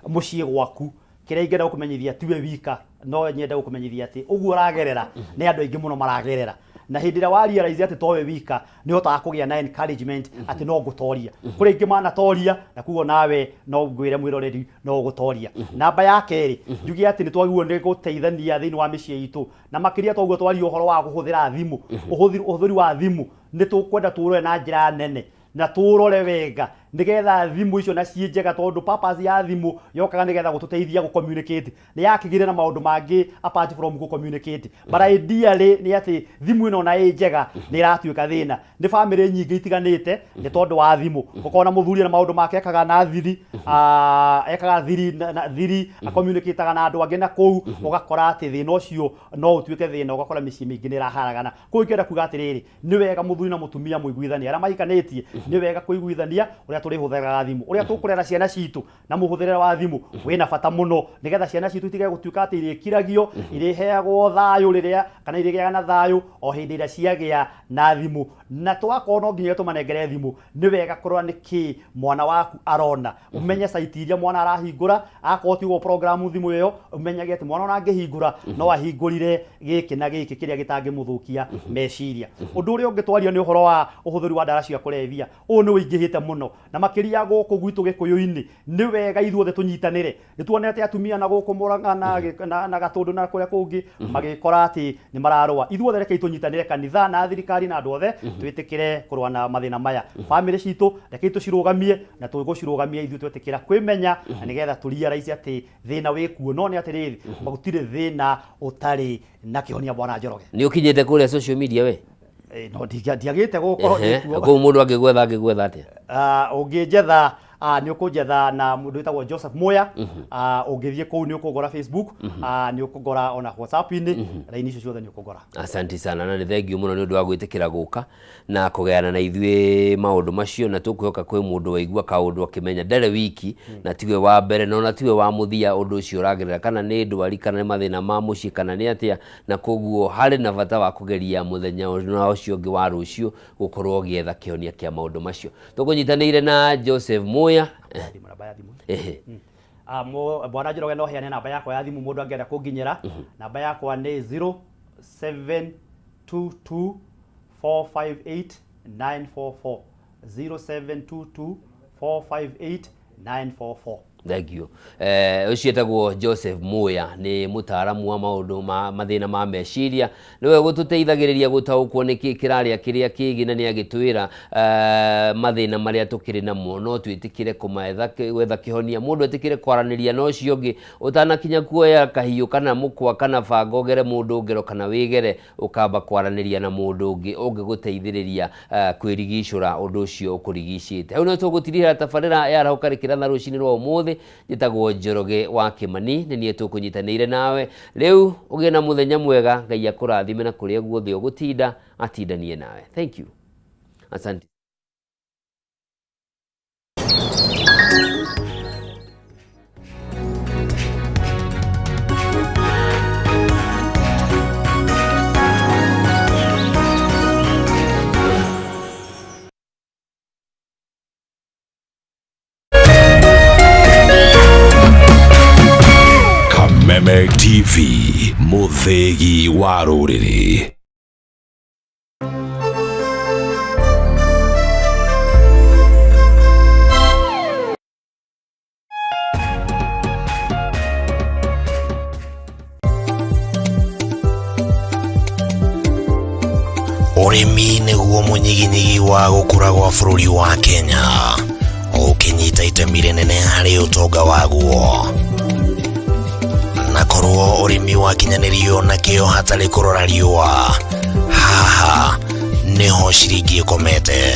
mucii gwaku kiria ingenda gukumenyithia tiwe wika no nyenda gukumenyithia ati uguo ragerera ni andu aingi muno maragerera na hindi ria wa realize ati towe wika ni hotaga kugia na encouragement ati no gutoria kuri ingi mana toria na kuo nawe no ngwire mwiroreri no gutoria namba ya keri njugi ati ni twagirwo ni guteithania thini wa micii itu na makiria toguo twari uhoro wa guhuthira thimu uhuthiri wa thimu ni tukwenda turore na njira nene na turore wega nigetha thimu icio na cienjega tondu purpose ya thimu yokaga nigetha gututeithia gu communicate ni yakigire na maundu mangi apart from gu communicate but ideally ni ati thimu ino na njega ni iratuika thina ni family nyingi itiganite ni tondu wa thimu ukona muthuri na maundu make ekaga na thiri ekaga thiri communicateaga na andu angi na kou ugakora ati thina ucio no utuike thina ugakora micii mingi ni raharagana ko ikenda kuga atiriri ni wega muthuri na mutumia muiguithania ara mahikanitie ni wega kuiguithania uria turi huthiraga thimu uria tukurera ciana citu na muhuthirire wa thimu wina bata muno nigetha ciana citu itige gutuika ati irikiragio iriheagwo thayu riria kana irigiaga na thayu o hindi ira ciagia na thimu na twakona nginya tumanengere thimu ni wega kurora niki mwana waku arona umenye site iria mwana arahingura akotigwo program thimu iyo umenyage ati mwana ona ngihingura no ahingurire giki na giki kiria gitangimuthukia meciria undu uria ungitwaria ni uhoro wa uhuthuri wa ndara cia kurevia u ni uingihite muno na makiria guku gwitu gikuyuini ni wega ithuothe tunyitanire nituone ati atumia na guku Murang'a na Gatundu na kuria kungi magikora ati ni mararua ithuothe reke tunyitanire kanitha na thirikari na andu othe twitikire kurwa na mathina maya family citu reke tucirugamie na tugucirugamia ithu twetikira kwimenya na nigetha turealize ati thina wikuo no ni atiriri magutire thina utari na kihonia bwana Njoroge ni ukinyete kuria social media we no ndiagite gukorwo ko mundu angigwetha atia ungijetha ni ukujetha na mundu witagwo Joseph Moya ungithie kou ni ukugora Facebook ni ukugora ona WhatsApp ini raini icio ciothe ni ukugora. Asante sana na ni thengio muno ni undu wa gwitikira guka na kugeana na ithue maundu macio na tukuhoka kwi mundu waigua kaundu akimenya ndere wiki na tiwe wa mbere no na tiwe wa muthia undu ucio uragirira kana ni ndwari kana ni mathina ma muci kana ni atia na koguo hari na bata wa kugeria muthenya ucio ngi wa rucio gukorwo gietha kionia kia maundu macio tukunyitanire na Joseph Moya bwana Njoroge no heane namba yakwa ya thimu mundu angenda kunginyira namba yakwa ni 0722458944 0722458944. Thank you. Ucietagwo Joseph Moya ni mutaaramu wa maundu ma mathina ma meciria niwe gututeithagiriria gutaukwo niki kiraria kiria kigina ni agitwira mathina maria tukiri namo no twitikire kumaetha gwetha kihonia mundu etikire kwaraniria no cio ngi utanakinya kuoya kahiu kana mukwa kana bango gere mundu ngero kana wigere ukamba kwaraniria na mundu ngi ungiguteithiriria kwirigicura undu ucio ukurigicite au no tugutirira tabarira ya ARAHUKA RIKIRATHA rucini rwa umuthi njitagwo Njoroge wa Kimani ni nie tukunyitanire nawe riu ugie na muthenya mwega Ngai akurathime na kuria guothe ugutinda atindanie nawe. Thank you. Asante. Meme TV muthegi wa ruriri. Urimi niguo munyiginyigi wa gukura gwa bururi wa Kenya ukinyita itemi rinene hari utonga waguo na korwo urimi wa kinyanirio na kio hatari kurora riua haha niho ciringi ikomete.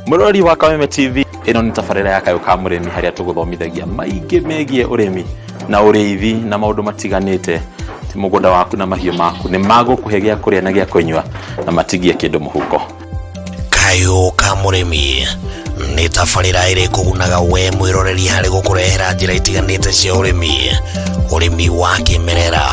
Murori wa Kameme TV ino ni tabarira ya kayo ka murimi haria tuguthomithagia maingi megie urimi na uriithi na maundu matiganite ti mugunda waku na mahiu maku ni magukuhe gia kuria na gia kunywa na matigie kindu muhuko. Kayo ka murimi ni tabarira iri kugunaga we mwiroreri hari gukurehera njira itiganite cia urimi wa kimerera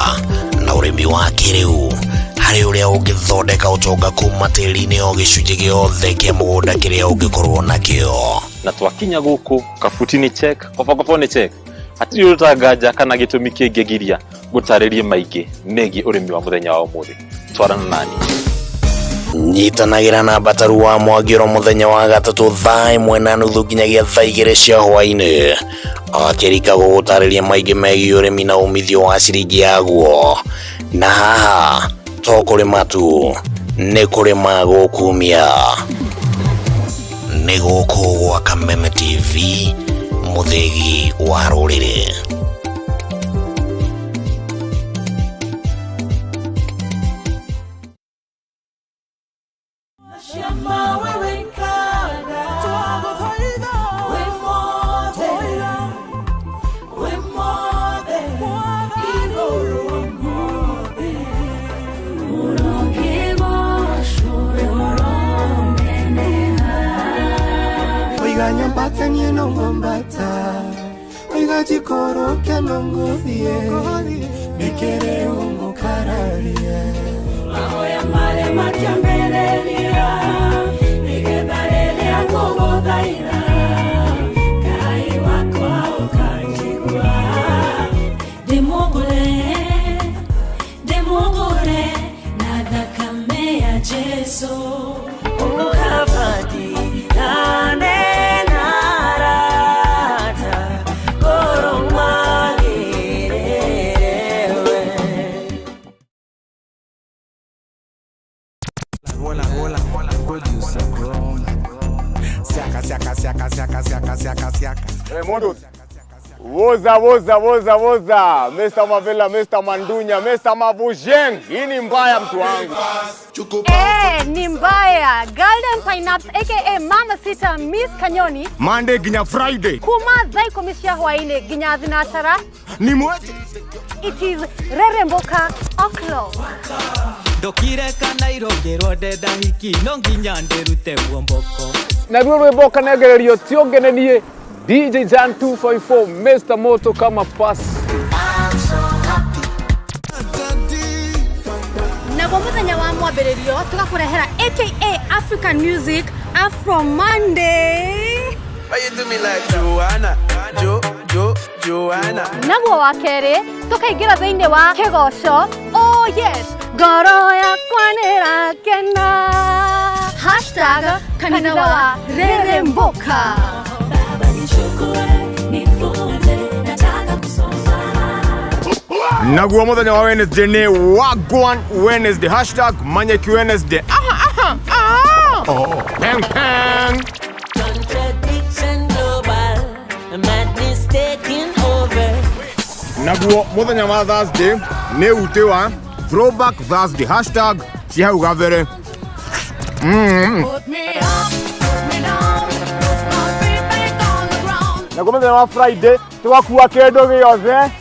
na urimi wa kiriu hari uria ungithondeka utonga kuma tiri-ini o gicunji giothe kia mugunda kiria ungikorwo nakio. Na twakinya guku kabutini check kobokoboni check atiri utagaja kana gitumi kingigiria gutaririe maingi megie urimi wa muthenya wa umuthi twarana nani. Nyitanagira na bataru wa Mwagiro muthenya wa gatatu thaa 1:30 nginyagia thaa 2 cia hwaini akirika gugutariria maingi megie urimi na umithio wa ciringi yaguo. Na haha to kurima tu ni kurima gukumia. Ni guku gwa Kameme TV, muthegi wa rurire. Nyambata nieno ngombata oiga jikoro kenongodie nikere umukararie ahoya mare matiambereria nigetharele akogothaira kai wakwa ukanjigua demogore na thakame ya Jesu ukabadi Hey, Mondo. Woza. Mr. Mavela, Mr. Mandunya, Mr. Mavujeng. Hii ni mbaya mtu wangu. Ni mbaya. Golden Pineapple aka Mama Sita Miss Kanyoni. Monday ginya Friday. Kuma zai komisia hwaine ginya zinashara. Ni mweje? It is Reremboka o'clock. Dokire kana irongerwo ndenda hiki no nginya nderute guomboko. Na rwo rweboka negererio tiongenenie DJ Jan 254 Mr. Moto kama pass. Na muthenya wa mwambĩrĩrio tugakurehera aka African Music Afro Monday. Why you do me like Joanna? Naguo wa kerĩ tukaingira thĩinĩ wa kĩgoco. Oh yes, ngoro yakwa nĩrakena. #kanitha wa Reremboka. Naguo muthenya wa Wednesday ni Wagwan Wednesday #Manyeki Wednesday. Peng. Naguo muthenya wa Thursday ni ute wa Throwback Thursday #Chihau Gavere. Naguo muthenya wa Friday tugakuwa kendo giothe.